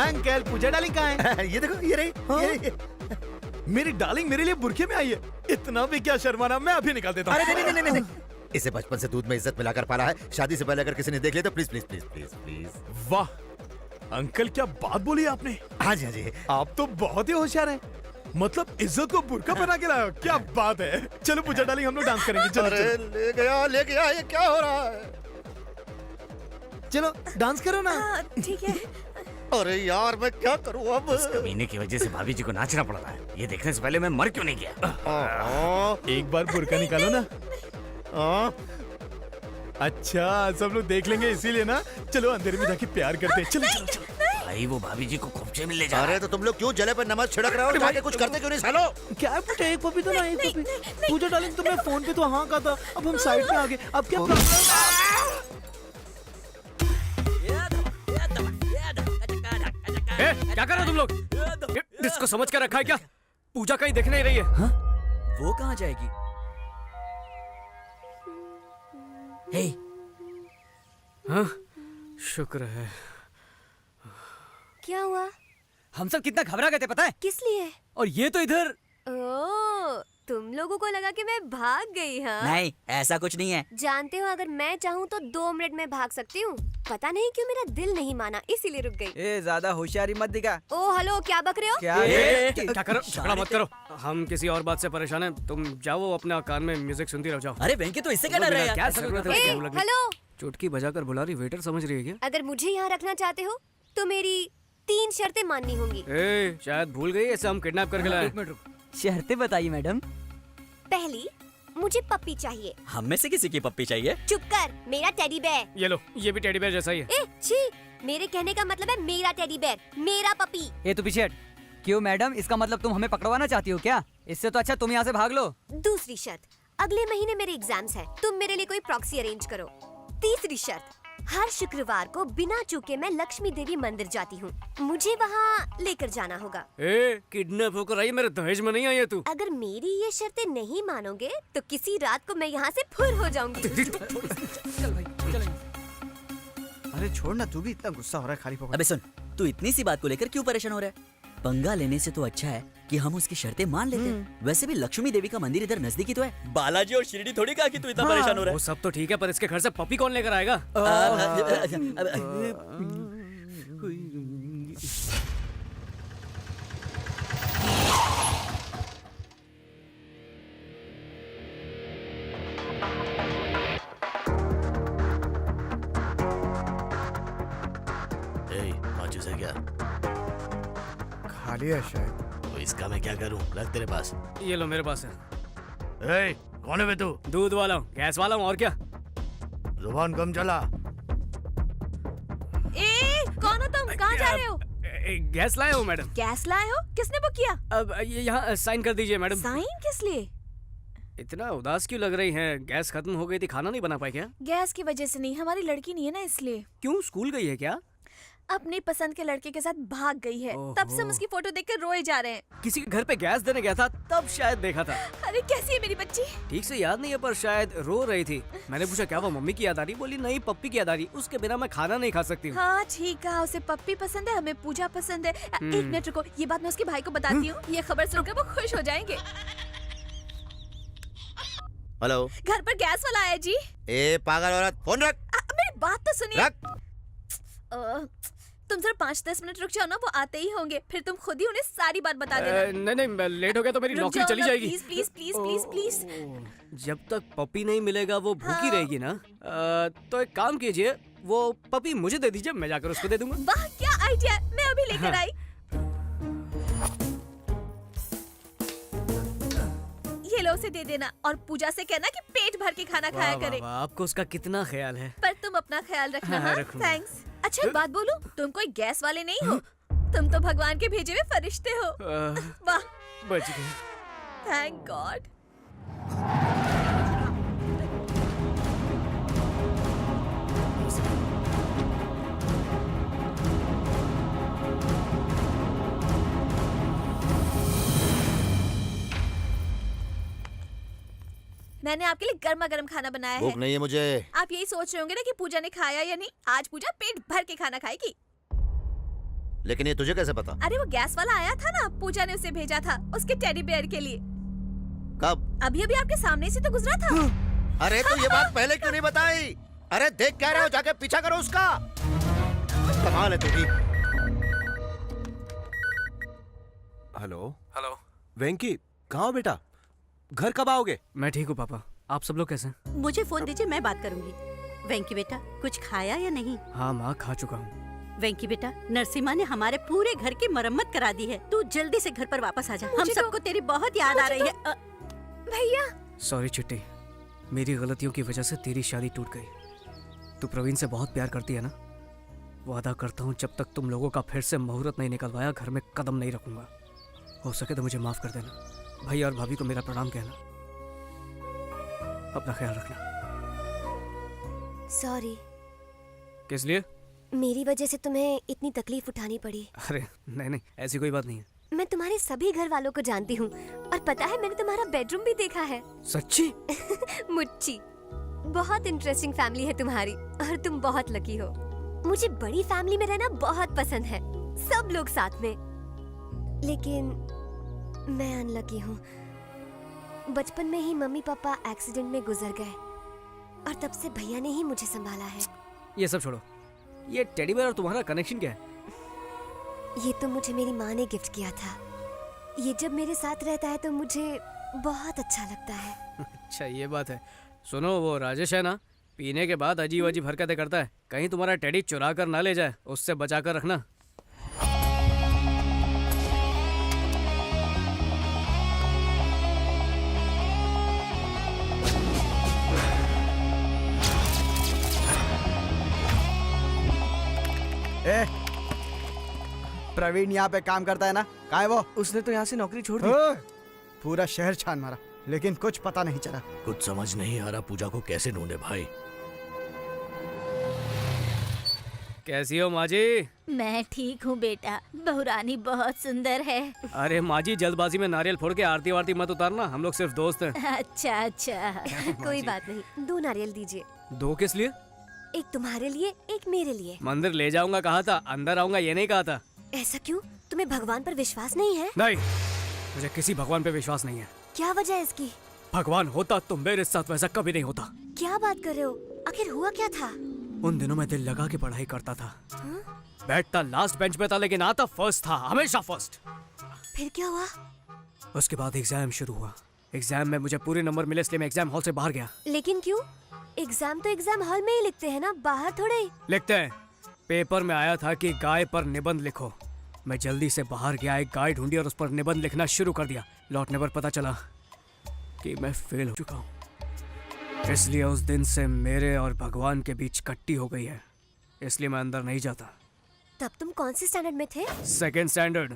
अंकल पूजा डार्लिंग कहाँ है? ये देखो, ये रही। मेरी डार्लिंग मेरे लिए बुरखे में आई है। इतना भी क्या शर्माना, मैं अभी निकाल देता हूँ। अरे नहीं। इसे बचपन से दूध में इज्जत मिलाकर पाला है। शादी से पहले अगर किसी ने देख लिया तो please please please please please. वाह अंकल, क्या बात बोली आपने। हाँ जी। आप तो बहुत ही होशियार हैं। मतलब इज्जत को बुरका पहना के लाए हो, क्या बात है। चलो पूजा डार्लिंग, हम लोग डांस करेंगे। चलो अरे ले गया, ये क्या हो रहा है? चलो डांस करो ना। ठीक है। अरे यार मैं क्या करूँ अब? उस कमीने की वजह से भाभी जी को नाचना पड़ रहा है। ये देखने से पहले मैं मर क्यों नहीं गया? एक बार बुरका निकालो ना। अच्छा सब लोग देख लेंगे इसीलिए ना। चलो अंधेरे में जाके प्यार करते हैं। चलो। भाई वो भाभी जी को खोपचे में ले जा। अरे तो तुम लोग क्यों जले पे नमक छिड़क रहे हो? जाके कुछ करते क्यों नहीं सालो? क्या है बेटा, एक पपी तो ना, एक पपी। पूजा डार्लिंग तुमने फोन पे तो हाँ कहा था, अब हम साइड पे आ गए। अब क्या क्या कर रहे हो तुम लोग? डिस्को समझ कर रखा है क्या? पूजा कहीं दिख नहीं रही है। हाँ? वो कहाँ जाएगी? हे हाँ? शुक्र है। क्या हुआ? हम सब कितना घबरा गए थे पता है? किस लिए? और ये तो इधर। ओह, तुम लोगों को लगा कि मैं भाग गई। हाँ नहीं, ऐसा कुछ नहीं है। जानते हो, अगर मैं चाहूँ तो 2 मिनट में भाग सकती हूँ। पता नहीं क्यों मेरा दिल नहीं माना, इसीलिए रुक गई। ए ज्यादा होशियारी मत दिखा। ओ हेलो, क्या बक रहे हो? क्या करो, झगड़ा मत करो। हम किसी और बात से परेशान हैं। तुम जाओ अपना कान में म्यूजिक सुनती रहो, जाओ। अरे वेंकी तो इससे क्या डर रहा है? क्या जरूरत है? हेलो, चुटकी बजाकर बुला रही, वेटर समझ रही है क्या? अगर मुझे यहाँ रखना चाहते हो तो मेरी 3 शर्तें माननी होंगी। शायद भूल गई, ऐसे हम किडनैप करके लाए। शर्तें बताइए मैडम। पहली, मुझे पप्पी चाहिए। हम में से किसी की पप्पी चाहिए? चुप कर, मेरा टेडी बेयर। ये लो, ये भी टेडी बेयर जैसा ही है। ए, छी, मेरे कहने का मतलब है मेरा टेडी बेयर, मेरा पपी। ये तो पीछे हट। क्यों मैडम, इसका मतलब तुम हमें पकड़वाना चाहती हो क्या? इससे तो अच्छा तुम यहाँ से भाग लो। दूसरी शर्त, अगले महीने मेरे एग्जाम्स हैं, तुम मेरे लिए कोई प्रॉक्सी अरेंज करो। तीसरी शर्त, हर शुक्रवार को बिना चूके मैं लक्ष्मी देवी मंदिर जाती हूँ, मुझे वहाँ लेकर जाना होगा। किडनैप होकर आई, मेरे दहेज में नहीं आई है तू। अगर मेरी ये शर्तें नहीं मानोगे तो किसी रात को मैं यहाँ से फुर हो जाऊंगी। चल भाई, चल। अरे छोड़ ना, तू भी इतना गुस्सा हो रहा है खाली पकड़। अबे सुन, तू इतनी सी बात को लेकर क्यों परेशान हो रहा है? पंगा लेने से तो अच्छा है कि हम उसकी शर्तें मान लेते हैं। वैसे भी लक्ष्मी देवी का मंदिर इधर नजदीकी तो है। बालाजी और शिरडी थोड़ी कहा कि तू इतना परेशान हो रहा वो सब तो ठीक है, पर इसके घर से पपी कौन लेकर आएगा? माचिस है क्या? खाली है शायद। तो इसका मैं क्या करूं? रख तेरे पास। ये लो, मेरे पास है। कौन है बे तू? दूध वाला हूँ, गैस वाला हूँ, और क्या? जुबान कम चला। कौन हो तुम? कहाँ जा रहे हो? गैस लाया हूँ मैडम। गैस लाए हो? किसने बुक किया? अब ये यहाँ साइन कर दीजिए मैडम। साइन किस लिए? इतना उदास क्यों लग रही हैं? गैस खत्म हो गई थी, खाना नहीं बना पाए क्या? गैस की वजह से नहीं, हमारी लड़की नहीं है ना, इसलिए। क्यों, स्कूल गई है क्या? अपनी पसंद के लड़के के साथ भाग गई है, तब से हम उसकी फोटो देखकर रोए जा रहे हैं। किसी के घर पे गैस देने गया था, तब शायद देखा था। अरे कैसी है मेरी बच्ची? ठीक से याद नहीं है, पर शायद रो रही थी। मैंने पूछा क्या वो मम्मी की याद आ रही? बोली नहीं, पप्पी की याद आ रही, उसके बिना मैं खाना नहीं खा सकती हूँ। हाँ ठीक कहा, उसे पप्पी पसंद है, हमें पूजा पसंद है। एक मिनट रुको, ये बात मैं उसके भाई को बताती हूँ, ये खबर सुनकर वो खुश हो जाएंगे। हेलो, घर पर गैस वाला आया जी। ए पागल औरत, फोन रख। मेरी बात तो सुनिए। रख। तुम जरा 5-10 मिनट रुक जाओ ना, वो आते ही होंगे, फिर तुम खुद ही उन्हें सारी बात बता देना। नहीं, लेट हो गया तो मेरी नौकरी चली जाएगी। Please please please please please. जब तक पपी नहीं मिलेगा वो भूखी रहेगी ना। तो एक काम कीजिए, वो पपी मुझे दे दीजिए, मैं जाकर उसको दे दूंगा। वाह क्या आइडिया, मैं अभी लेकर आई। ये लो, उसे दे देना और पूजा से कहना कि पेट भर के खाना खाया करे। आपको उसका कितना ख्याल है। पर तुम अपना ख्याल रखना। हाँ, हाँ, थैंक्स। अच्छा एक बात बोलूं, तुम कोई गैस वाले नहीं हो, तुम तो भगवान के भेजे हुए फरिश्ते हो। वाह, बच गए। Thank God. मैंने आपके लिए गर्मा गर्म खाना बनाया है। भूख नहीं है मुझे। आप यही सोच रहे होंगे ना कि पूजा ने खाया या नहीं। आज पूजा पेट भर के खाना खाएगी। लेकिन ये तुझे कैसे पता? अरे वो गैस वाला आया था ना, पूजा ने उसे भेजा था उसके टेडी बेयर के लिए। कब? अभी अभी आपके सामने से तो गुजरा था। अरे तो ये बात पहले क्यों नहीं बताई? अरे देख क्या रहे हो, जाके पीछा करो उसका। कमाल है तेरी। हेलो हेलो, वेंकी, कहाँ हो बेटा? घर कब आओगे? मैं ठीक हूँ पापा, आप सब लोग कैसे हैं? मुझे फोन दीजिए, मैं बात करूंगी। वेंकी बेटा, कुछ खाया या नहीं? हाँ माँ, खा चुका हूँ। वेंकी बेटा, नरसिम्हा ने हमारे पूरे घर की मरम्मत करा दी है, तू जल्दी से घर पर वापस आ जा। हम सबको तेरी बहुत याद आ रही है। भैया सॉरी चिट्टी, मेरी गलतियों की वजह से तेरी शादी टूट गई। तू प्रवीण से बहुत प्यार करती है ना? वादा करता हूँ जब तक तुम लोगों का फिर से मुहूर्त नहीं निकलवाया, घर में कदम नहीं रखूंगा। हो सके तो मुझे माफ कर देना। भैया और भाभी को मेरा प्रणाम कहना। अपना ख्याल रखना। सॉरी। किस लिए? मेरी वजह से तुम्हें इतनी तकलीफ उठानी पड़ी। अरे नहीं, ऐसी कोई बात नहीं है। मैं तुम्हारे सभी घर वालों को जानती हूँ, और पता है मैंने तुम्हारा बेडरूम भी देखा है। सच्ची? मुच्ची, बहुत इंटरेस्टिंग फैमिली है तुम्हारी, और तुम बहुत लकी हो। मुझे बड़ी फैमिली में रहना बहुत पसंद है, सब लोग साथ में। लेकिन मैं अनलकी हूँ। बचपन में ही मम्मी पापा एक्सीडेंट में गुजर गए, और तब से भैया ने ही मुझे संभाला है। ये सब छोड़ो, ये टेडी बेयर और तुम्हारा कनेक्शन क्या है? ये तो मुझे मेरी माँ ने गिफ्ट किया था। ये जब मेरे साथ रहता है तो मुझे बहुत अच्छा लगता है। अच्छा ये बात है। सुनो, वो राजेश है ना, पीने के बाद अजीब अजीब हरकतें करता है। कहीं तुम्हारा टेडी चुरा कर ना ले जाए, उससे बचा कर रखना। ए, प्रवीण यहाँ पे काम करता है ना? कहाँ है वो? उसने तो यहाँ से नौकरी छोड़ दी। पूरा शहर छान मारा लेकिन कुछ पता नहीं चला। कुछ समझ नहीं आ रहा पूजा को कैसे ढूंढे भाई। कैसी हो माँ जी? मैं ठीक हूँ बेटा, बहुरानी बहुत सुंदर है। अरे माँ जी, जल्दबाजी में नारियल फोड़ के आरती वारती मत उतारना, हम लोग सिर्फ दोस्त हैं। अच्छा अच्छा। कोई बात नहीं, 2 नारियल दीजिए। 2 किस लिए? एक तुम्हारे लिए, एक मेरे लिए। मंदिर ले जाऊंगा कहा था, अंदर आऊंगा ये नहीं कहा था। ऐसा क्यों? तुम्हें भगवान पर विश्वास नहीं है? नहीं, मुझे किसी भगवान पे विश्वास नहीं है। क्या वजह है इसकी? भगवान होता तो मेरे साथ वैसा कभी नहीं होता। क्या बात कर रहे हो? आखिर हुआ क्या था? उन दिनों मैं दिल लगा के पढ़ाई करता था। बैठता लास्ट बेंच पे था लेकिन आता फर्स्ट था, हमेशा फर्स्ट। फिर क्या हुआ? उसके बाद एग्जाम शुरू हुआ। एग्जाम में मुझे पूरे नंबर मिले इसलिए मैं एग्जाम हॉल से बाहर गया। लेकिन क्यों? एग्जाम तो एग्जाम हॉल में ही लिखते हैं ना, बाहर थोड़े ही। लिखते हैं। पेपर में आया था कि गाय पर निबंध लिखो। मैं जल्दी से बाहर गया, एक गाय ढूंढी और उस पर निबंध लिखना शुरू कर दिया। लौटने पर पता चला कि मैं फेल हो चुका हूँ। इसलिए उस दिन से मेरे और भगवान के बीच कट्टी हो गई है, इसलिए मैं अंदर नहीं जाता। तब तुम कौन से स्टैंडर्ड में थे? 2nd standard.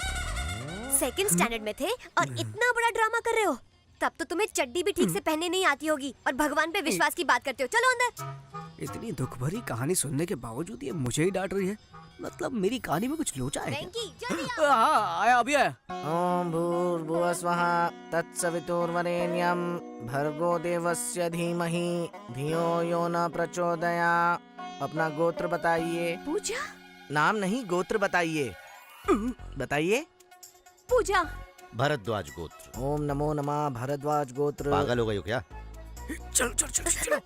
2nd स्टैंडर्ड में थे और इतना बड़ा ड्रामा कर रहे हो? तब तो तुम्हें चड्डी भी ठीक से पहनने नहीं आती होगी और भगवान पे विश्वास की बात करते हो। चलो अंदर। इतनी दुख भरी कहानी सुनने के बावजूद ये मुझे ही डांट रही है। मतलब मेरी कहानी में कुछ लोचा है क्या? हाँ, आया अभी आया। ओम भूर्भुवस्वः तत्सवितुर्वरेण्यं भर्गो देवस्य धीमहि धियो यो न प्रचोदयात्। अपना गोत्र बताइए। पूजा? नाम नहीं, गोत्र बताइए। बताइए। पूजा। भरद्वाज गोत्र। ओम नमो नमः भरद्वाज गोत्र। पागल हो गई हो क्या? चल चल चल चल।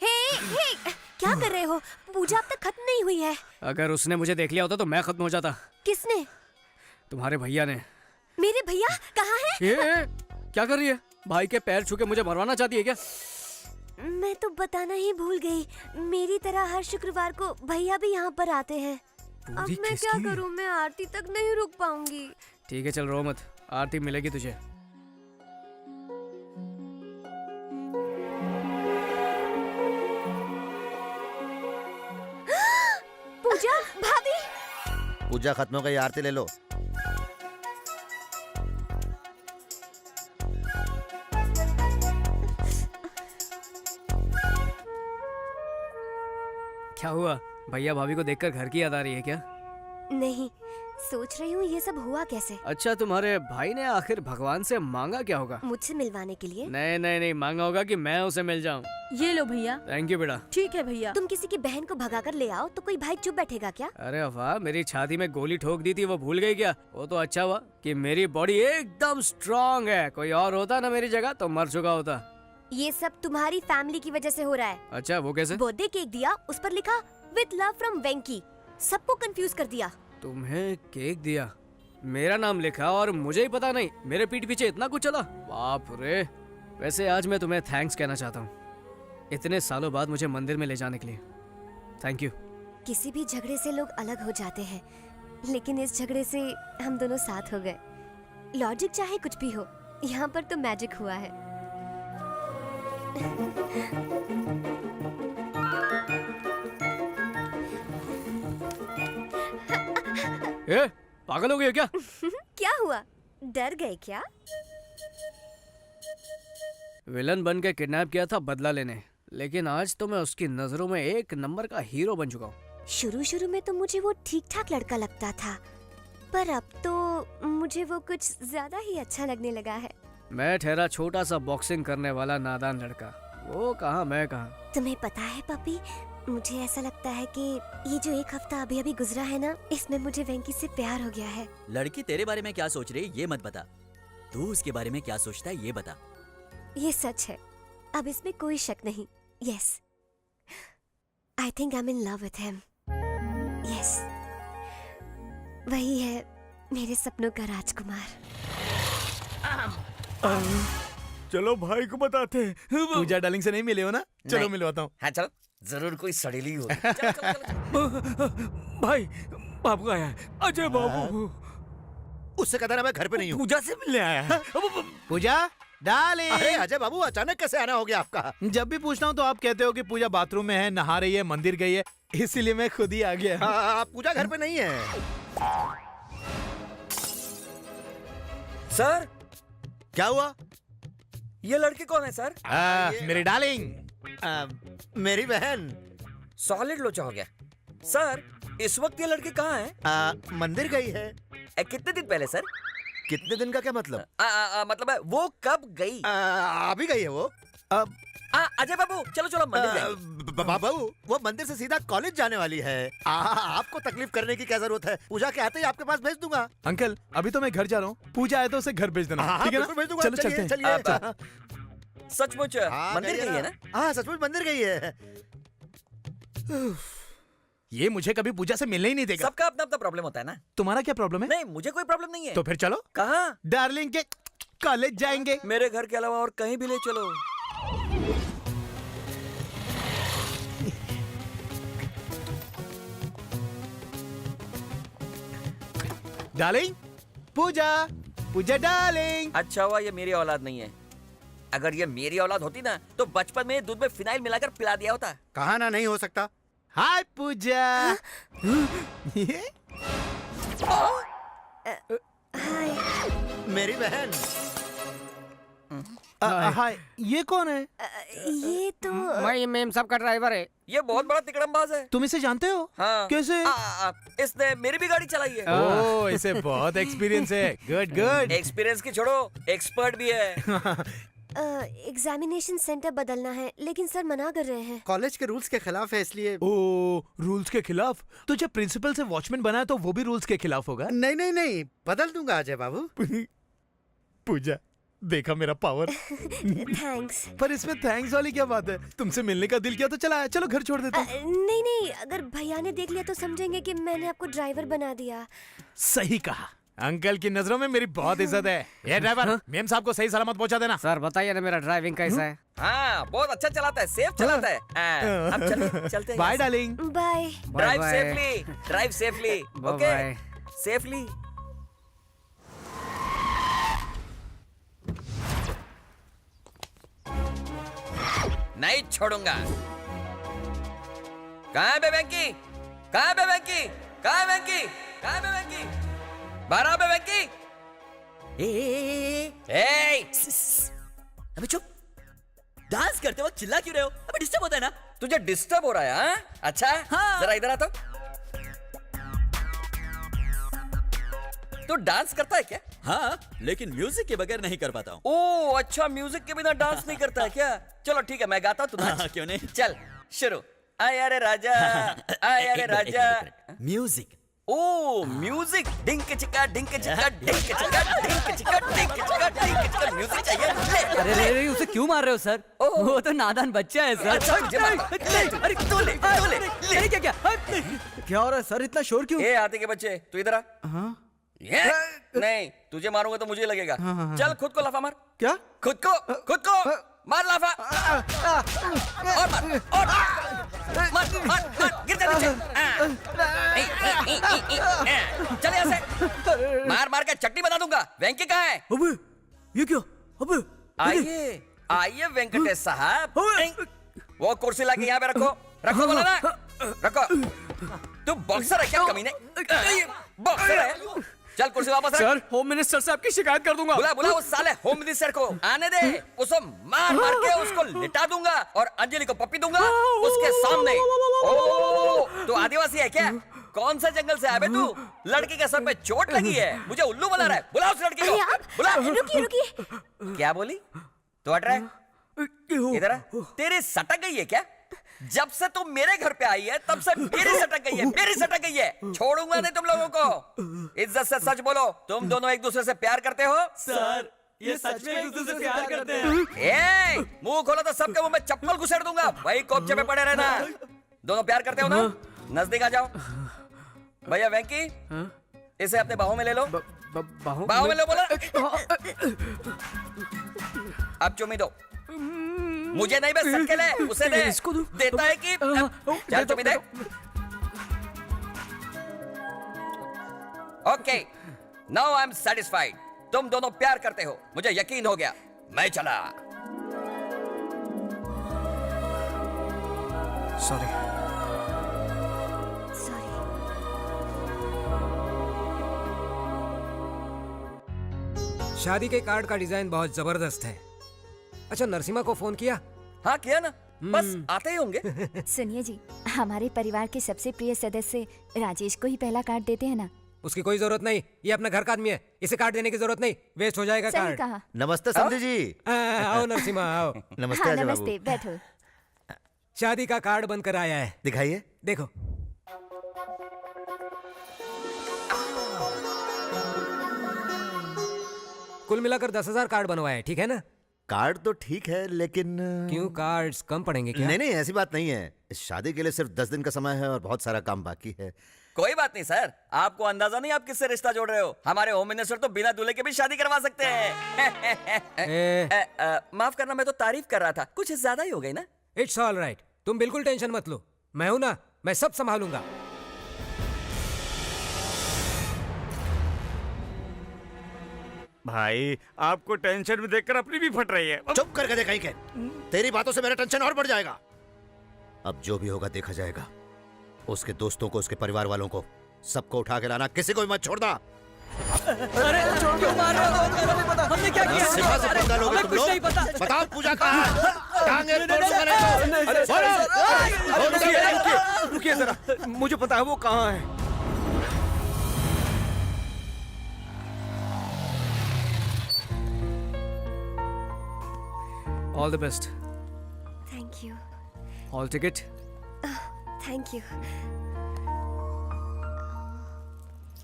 हे, क्या कर रहे हो? पूजा अब तक खत्म नहीं हुई है। अगर उसने मुझे देख लिया होता तो मैं खत्म हो जाता। किसने? तुम्हारे भैया ने। मेरे भैया कहाँ हैं? ये क्या कर रही है? भाई के पैर छू के मुझे मरवाना चाहती है क्या? मैं तो बताना ही भूल गई। मेरी तरह हर शुक्रवार को भैया भी यहाँ पर आते हैं। अब मैं क्या करूँ? मैं आरती तक नहीं रुक पाऊंगी। ठीक है चल रो मत, आरती मिलेगी तुझे। पूजा भाभी। पूजा खत्म हो गई, आरती ले लो। क्या हुआ? भैया भाभी को देखकर घर की याद आ रही है क्या? नहीं, सोच रही हूँ ये सब हुआ कैसे। अच्छा, तुम्हारे भाई ने आखिर भगवान से मांगा क्या होगा? मुझसे मिलवाने के लिए? नहीं नहीं नहीं, मांगा होगा कि मैं उसे मिल जाऊँ। ये लो भैया। थैंक यू बेटा। ठीक है भैया। तुम किसी की बहन को भगा कर ले आओ तो कोई भाई चुप बैठेगा क्या? अरे वाह, मेरी छाती में गोली ठोक दी थी वो भूल गई क्या? वो तो अच्छा हुआ कि मेरी बॉडी एकदम स्ट्रांग है। कोई और होता ना मेरी जगह तो मर चुका होता। ये सब तुम्हारी फैमिली की वजह से हो रहा है। अच्छा, वो कैसे? बर्थडे केक दिया, उस पर लिखा विद लव फ्रॉम वेंकी। सबको कंफ्यूज कर दिया। तुम्हें केक दिया, मेरा नाम लिखा और मुझे ही पता नहीं। मेरे पीठ पीछे इतना कुछ चला, बाप रे। वैसे आज मैं तुम्हें थैंक्स कहना चाहता हूँ, इतने सालों बाद मुझे मंदिर में ले जाने के लिए। Thank you. किसी भी झगड़े से लोग अलग हो जाते हैं, लेकिन इस झगड़े से हम दोनों साथ हो गए। लॉजिक चाहे कुछ भी हो, यहाँ पर तो मैजिक हुआ है। ए, पागल हो गई हो क्या? क्या हुआ? डर गए क्या? विलन बन के किडनैप किया था बदला लेने, लेकिन आज तो मैं उसकी नजरों में एक नंबर का हीरो बन चुका हूँ। शुरू शुरू में तो मुझे वो ठीक ठाक लड़का लगता था, पर अब तो मुझे वो कुछ ज्यादा ही अच्छा लगने लगा है। मैं ठहरा छोटा सा बॉक्सिंग करने वाला नादान लड़का, वो कहाँ मैं कहाँ। तुम्हें पता है पपी, मुझे ऐसा लगता है कि ये जो एक हफ्ता अभी अभी गुजरा है ना, इसमें मुझे वेंकी से प्यार हो गया है। लड़की तेरे बारे में क्या सोच रही है ये मत बता, तू उसके बारे में क्या सोचता है ये बता। ये सच है, अब इसमें कोई शक नहीं। Yes, I think I am in love with him. Yes, वही है मेरे सपनों का राजकुमार। चलो भाई को बताते हैं। पूजा डार्लिंग से नहीं मिले हो ना? चलो मिलवाता हूँ। हाँ चलो, जरूर कोई सड़ेली हो। भाई बाबू आया है, अजय बाबू। उससे कहता ना मैं घर पे नहीं हूँ। पूजा से मिलने आया है। पूजा डार्लिंग। अरे अजय बाबू, अचानक कैसे आना हो गया आपका? जब भी पूछता हूँ तो आप कहते हो कि पूजा बाथरूम में है, नहा रही है, मंदिर गई है। इसीलिए मैं खुद ही आ गया। हाँ, पूजा घर पे नहीं है। सर क्या हुआ? ये लड़की कौन है सर? मेरी डार्लिंग, मेरी बहन। सॉलिड लोचा हो गया। सर इस वक्त ये लड़की कहाँ है? मंदिर गई है। कितने दिन पहले सर? कितने दिन का क्या मतलब? मतलब है वो कब गई? अभी गई है वो। अजय बाबू चलो चलो मंदिर जाएंगे। बाबू वो मंदिर से सीधा कॉलेज जाने वाली है। आपको तकलीफ करने की क्या जरूरत है? पूजा के आते ही आपके पास भेज दूंगा। अंकल अभी तो मैं घर जा रहा हूँ, पूजा आए तो उसे घर भेज देना, ठीक है ना? भेज दूंगा। चलो चलते हैं। चलिए। सचमुच मंदिर गई है ना? हाँ सचमुच मंदिर गई है। ये मुझे कभी पूजा से मिलने ही नहीं देगा। सबका अपना अपना प्रॉब्लम होता है ना। तुम्हारा क्या प्रॉब्लम है? नहीं मुझे कोई प्रॉब्लम नहीं है। तो फिर चलो। कहाँ? डार्लिंग के कॉलेज जाएंगे। मेरे घर के अलावा और कहीं भी ले चलो। डार्लिंग, पूजा, पूजा डार्लिंग। अच्छा हुआ ये मेरी औलाद नहीं है। अगर ये मेरी औलाद होती ना तो बचपन में दूध में फिनाइल मिलाकर पिला दिया होता। कहा ना नहीं हो सकता। हाय पूजा। मेरी बहन। हाय, ये कौन है? ये तो मैं मेम साहब का ड्राइवर है। ये बहुत बड़ा तिकड़मबाज है। तुम इसे जानते हो? हाँ। कैसे? इसने मेरी भी गाड़ी चलाई है। ओह, इसे बहुत एक्सपीरियंस है। Good good. एक्सपीरियंस की छोड़ो, एक्सपर्ट भी है। एग्जामिनेशन सेंटर बदलना है, लेकिन सर मना कर रहे हैं। कॉलेज के रूल्स के खिलाफ है इसलिए। ओह, रूल्स के खिलाफ? तो जब प्रिंसिपल से वॉचमैन बना तो वो भी रूल्स के खिलाफ होगा? नहीं नहीं नहीं, बदल दूंगा अजय बाबू। पूजा, देखा मेरा पावर। थैंक्स। पर इसमें थैंक्स वाली क्या बात है? तुमसे मिलने का दिल किया तो चला, चलो घर छोड़ देता हूँ। नहीं नहीं, अगर भैया ने देख लिया तो समझेंगे कि मैंने आपको ड्राइवर बना दिया। सही कहा। अंकल की नजरों में मेरी बहुत इज्जत है। ये ड्राइवर, मेम साहब को सही सलामत पहुंचा देना। सर बताइए ना मेरा ड्राइविंग कैसा है? हाँ बहुत अच्छा चलाता है, सेफ चलाता है। अब चलते हैं। Bye darling. Bye. Drive safely, drive safely. Okay, safely. नहीं छोड़ूंगा। कहाँ है बे वेंकी? कहाँ है बे वेंकी? कहाँ है वेंकी? कहाँ है बे वेंकी? बाहर आओ बे वेंकी। अबे चुप। डांस करते वक्त चिल्ला क्यों रहे हो? अबे डिस्टर्ब होता है ना। तुझे डिस्टर्ब हो रहा है? हाँ? अच्छा हाँ। जरा इधर आ तो। तू डांस करता है क्या? हाँ, लेकिन म्यूजिक के बगैर नहीं कर पाता हूँ। ओह अच्छा, म्यूजिक के बिना डांस नहीं करता है क्या? चलो ठीक है, मैं गाता हूँ, तू नाच। क्यों नहीं? चल शुरू। आया रे राजा, आया रे राजा। म्यूजिक। ओ म्यूजिक। डिंक चिका डिंक चिका डिंक चिका डिंक चिका डिंक चिका डिंक चिका। म्यूजिक चाहिए। अरे उसे क्यों मार रहे हो सर? वो तो नादान बच्चा है सर। अरे तू ले क्या क्या हो रहा है सर? इतना शोर क्यों? ए आते के बच्चे, तू इधर आ। नहीं, तुझे मारूंगा तो मुझे लगेगा। चल खुद को लाफा मार। क्या? खुद को मार लाफा। और मार गिर जा नीचे। चल यहाँ से मार के चट्टी बना दूंगा। वेंकी कहाँ है? अबे ये क्या? अबे आइए वेंकटेश साहब। वो कुर्सी लाके यहाँ पे रखो बोला ना। रखो। तू बॉक्सर है क्या कमीने? बॉक्सर है? चल कुर्सी वापस रख। सर, होम मिनिस्टर से आपकी शिकायत कर दूंगा। बुला उस साले होम मिनिस्टर को। आने दे। उसको मार के उसको लिटा दूंगा और अंजलि को पप्पी दूंगा उसके सामने। ओ तू आदिवासी है क्या? कौन सा जंगल से आया बे तू? लड़की के सर पे चोट लगी है, मुझे उल्लू बना रहा है। बुला उस लड़की को। बुला। रुकिए। क्या बोली? तो हट रहा है? इधर आ। तेरी सटक गई है क्या? जब से तुम मेरे घर पे आई है तब से मेरी सटक गई है। छोड़ूंगा नहीं तुम लोगों को। इज्जत से सच बोलो, तुम दोनों एक दूसरे से प्यार करते हो? सर ये सच में एक दूसरे से प्यार करते हैं। मुंह खोलो तो सबके मुंह में चप्पल घुसेड़ दूंगा। वही कोपचे पे पड़े रहना। दोनों प्यार करते हो ना? नजदीक आ जाओ। भैया वेंकी, इसे अपने बाहों में ले लो। बाहों में लो बोला। अब चुम्मी दो। मुझे नहीं बस सबके ले, उसे दे। इसको दो। देता है कि चल चुम्मी दे। Okay, now I am satisfied. तुम दोनों प्यार करते हो, मुझे यकीन हो गया। मैं चला। सॉरी। शादी के कार्ड का डिजाइन बहुत जबरदस्त है। अच्छा, नरसिम्हा को फोन किया? हाँ किया ना, बस आते ही होंगे। सुनिए जी, हमारे परिवार के सबसे प्रिय सदस्य राजेश को ही पहला कार्ड देते हैं ना। उसकी कोई जरूरत नहीं, ये अपना घर का आदमी है, इसे कार्ड देने की जरूरत नहीं, वेस्ट हो जाएगा सही कार्ड। कहा। नमस्ते समधी जी। आओ नरसिम्हा आओ। नमस्ते हाँ, अजय बाबू। नमस्ते, बैठो। शादी का कार्ड बनकर आया है, दिखाइए। देखो। कुल मिलाकर 10,000 कार्ड बनवाए हैं, ठीक है ना? कार्ड तो ठीक है, लेकिन क्यों, कार्ड्स कम पड़ेंगे क्या? नहीं नहीं, ऐसी बात नहीं है। इस शादी के लिए सिर्फ 10 दिन का समय है और बहुत सारा काम बाकी है। कोई बात नहीं सर, आपको अंदाजा नहीं आप किससे रिश्ता जोड़ रहे हो। हमारे होम मिनिस्टर तो बिना दूल्हे के भी शादी करवा सकते हैं। माफ करना, मैं तो तारीफ कर रहा था, कुछ ज्यादा ही हो गई ना। इट्स ऑल राइट, तुम बिल्कुल टेंशन मत लो, मैं हूं ना, मैं सब संभालूंगा। भाई आपको टेंशन में देखकर अपनी भी फट रही है। चुप करके दे कहीं के, तेरी बातों से मेरा टेंशन और बढ़ जाएगा। अब जो भी होगा देखा जाएगा। उसके दोस्तों को, उसके परिवार वालों को, सबको उठा के लाना, किसी को भी मत छोड़ना। अरे क्यों मार रहे हो? हमने क्या किया? नरसिम्हा से पंगा लोगे हमें तुम कुछ लोग? नहीं पता। बताओ पूजा कहाँ है? टांगे तोड़ूंगा नहीं तो। रुकिए जरा, मुझे पता है वो कहाँ है। All the best. Thank you. Hall ticket. Thank you.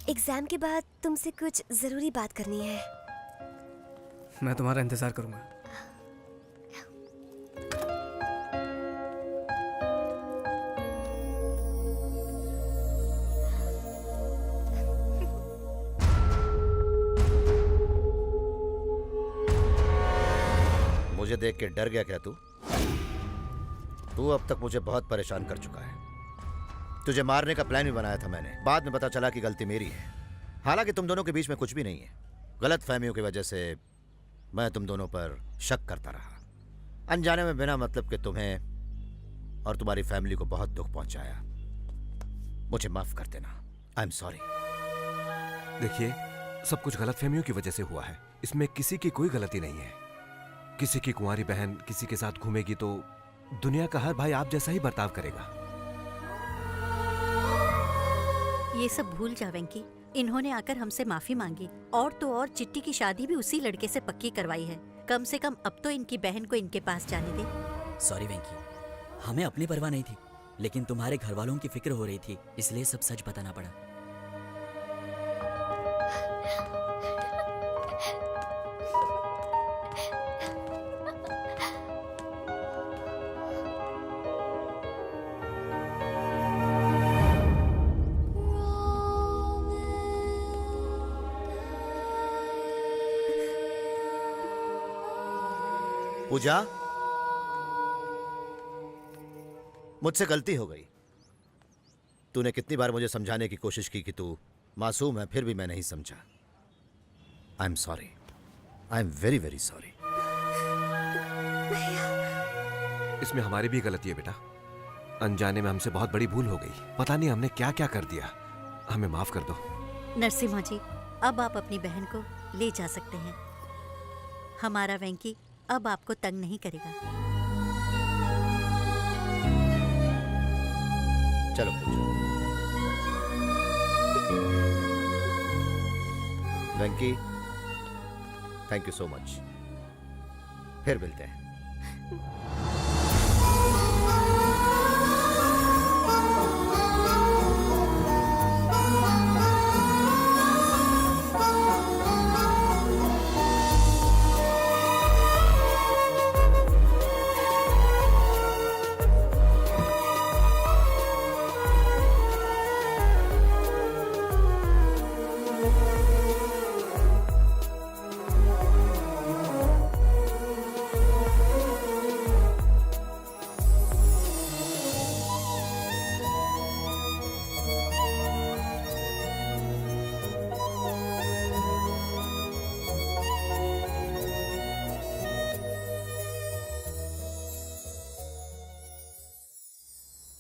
Exam के बाद तुमसे कुछ जरूरी बात करनी है। मैं तुम्हारा इंतजार करूंगा। मुझे देख के डर गया क्या तू? तू अब तक मुझे बहुत परेशान कर चुका है। तुझे मारने का प्लान भी बनाया था मैंने, बाद में पता चला कि गलती मेरी है। हालांकि तुम दोनों के बीच में कुछ भी नहीं है। गलत फहमियों की वजह से मैं तुम दोनों पर शक करता रहा, अनजाने में बिना मतलब के तुम्हें और तुम्हारी फैमिली को बहुत दुख पहुंचाया। मुझे माफ कर देना। I am sorry. देखिए, सब कुछ गलतफहमियों की वजह से हुआ है, इसमें किसी की कोई गलती नहीं है। किसी की कुंवारी बहन किसी के साथ घूमेगी तो दुनिया का हर भाई आप जैसा ही बर्ताव करेगा। ये सब भूल जा वेंकी, इन्होंने आकर हमसे माफी मांगी, और तो और चिट्टी की शादी भी उसी लड़के से पक्की करवाई है। कम से कम अब तो इनकी बहन को इनके पास जाने दे। सॉरी वेंकी, हमें अपनी परवाह नहीं थी, लेकिन तुम्हारे घर वालों की फिक्र हो रही थी, इसलिए सब सच बताना पड़ा। पूजा, मुझसे गलती हो गई। तूने कितनी बार मुझे समझाने की कोशिश की कि तू मासूम है, फिर भी मैं नहीं समझा। I am sorry. I am very very sorry. इसमें हमारी भी गलती है बेटा। अनजाने में हमसे बहुत बड़ी भूल हो गई। पता नहीं हमने क्या क्या कर दिया। हमें माफ कर दो। नरसिम्हा जी, अब आप अपनी बहन को ले जा सकते हैं। हमारा वेंकी अब आपको तंग नहीं करेगा। चलो वेंकी, थैंक यू सो मच। फिर मिलते हैं।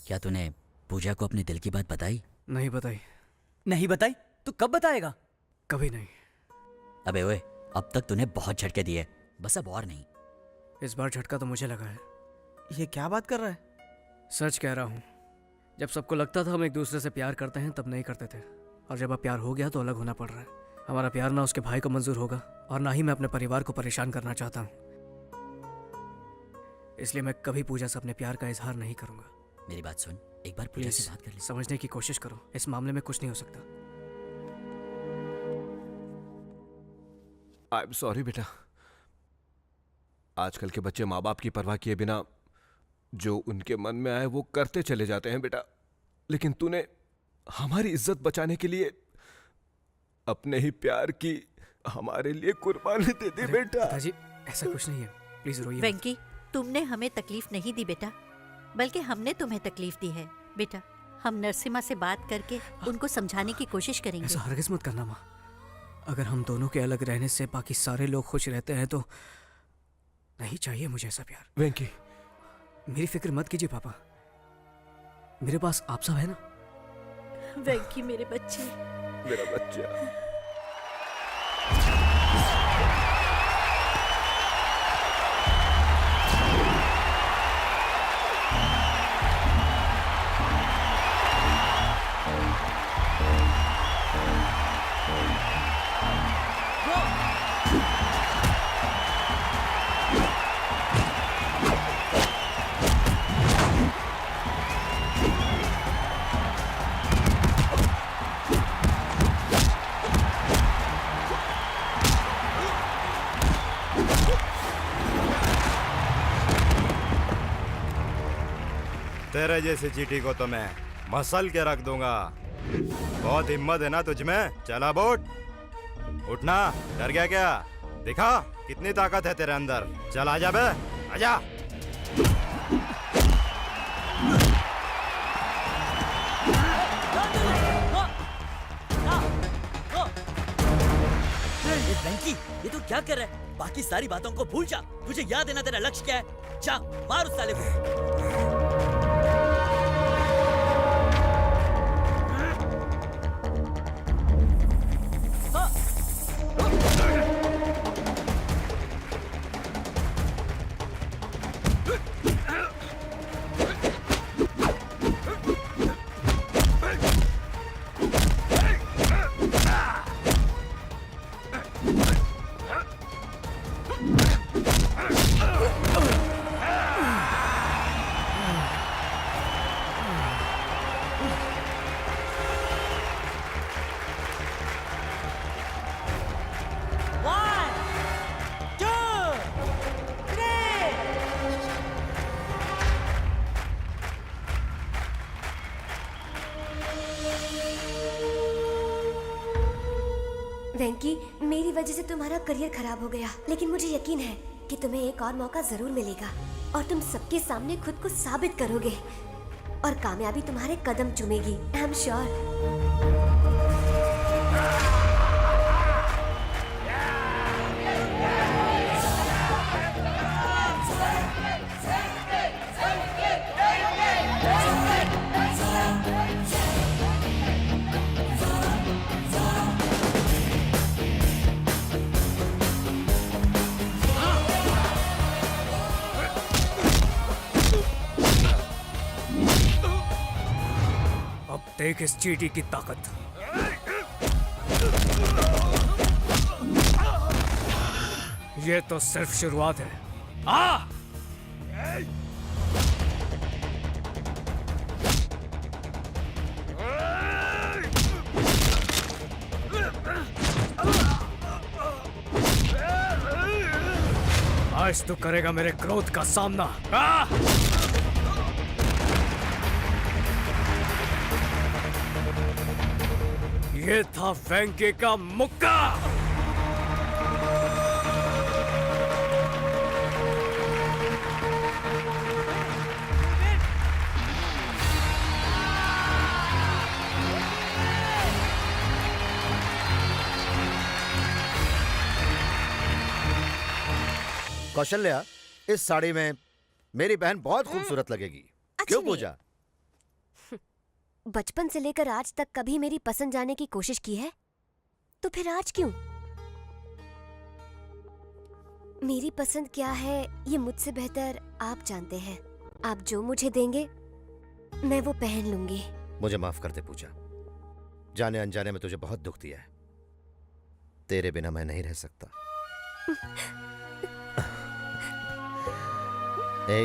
क्या तूने पूजा को अपने दिल की बात बताई? नहीं बताई। नहीं बताई? तू कब बताएगा? कभी नहीं। अबे ओए, अब तक तूने बहुत झटके दिए, बस अब और नहीं। इस बार झटका तो मुझे लगा है। ये क्या बात कर रहा है? सच कह रहा हूँ। जब सबको लगता था हम एक दूसरे से प्यार करते हैं तब नहीं करते थे, और जब अब प्यार हो गया तो अलग होना पड़ रहा है। हमारा प्यार ना उसके भाई को मंजूर होगा और ना ही मैं अपने परिवार को परेशान करना चाहता हूँ, इसलिए मैं कभी पूजा से अपने प्यार का इजहार नहीं करूंगा। मेरी बात सुन, एक बार पूजा से बात कर ले। समझने की कोशिश करो, इस मामले में कुछ नहीं हो सकता। आई एम सॉरी बेटा। आजकल के बच्चे माँ बाप की परवाह किए बिना जो उनके मन में आए वो करते चले जाते हैं बेटा, लेकिन तूने हमारी इज्जत बचाने के लिए अपने ही प्यार की हमारे लिए कुर्बानी दे दी बेटा। पिताजी ऐसा कुछ नहीं है, प्लीज रोइए मत। वेंकी, तुमने हमें तकलीफ नहीं दी बेटा, बल्कि हमने तुम्हें तकलीफ दी है। बेटा, हम नरसिम्हा से बात करके उनको समझाने की कोशिश करेंगे। ऐसा हरगिज़ मत करना माँ। अगर हम दोनों के अलग रहने से बाकी सारे लोग खुश रहते हैं तो नहीं चाहिए मुझे ऐसा प्यार। वेंकी, मेरी फिक्र मत कीजिए पापा, मेरे पास आप सब है ना। वेंकी मेरे बच्चे, मेरा बच्चा। तेरे जैसी चीटी को तो मैं मसल के रख दूंगा। बहुत हिम्मत है ना तुझ में? चला बोट, उठना। डर गया क्या? दिखा कितनी ताकत है तेरे अंदर। चल आजा बे, आजा। वेंकी, ये तू क्या कर रहा है? बाकी सारी बातों को भूल जा। तुझे याद है ना तेरा लक्ष्य क्या है? जा मार उस साले को। वेंकी, मेरी वजह से तुम्हारा करियर खराब हो गया, लेकिन मुझे यकीन है कि तुम्हें एक और मौका जरूर मिलेगा और तुम सबके सामने खुद को साबित करोगे और कामयाबी तुम्हारे कदम चूमेगी। I am sure. देख इस चीटी की ताकत। ये तो सिर्फ शुरुआत है। आ! आज तो करेगा मेरे क्रोध का सामना। आ! ये था वेंकी का मुक्का। कौशल्या, इस साड़ी में मेरी बहन बहुत खूबसूरत लगेगी। क्यों पूजा? बचपन से लेकर आज तक कभी मेरी पसंद जाने की कोशिश की है? तो फिर आज क्यों? मेरी पसंद क्या है ये मुझसे बेहतर आप जानते हैं। आप जो मुझे देंगे मैं वो पहन लूंगी। मुझे माफ कर दे पूजा, जाने अनजाने में तुझे बहुत दुख दिया है। तेरे बिना मैं नहीं रह सकता। ए,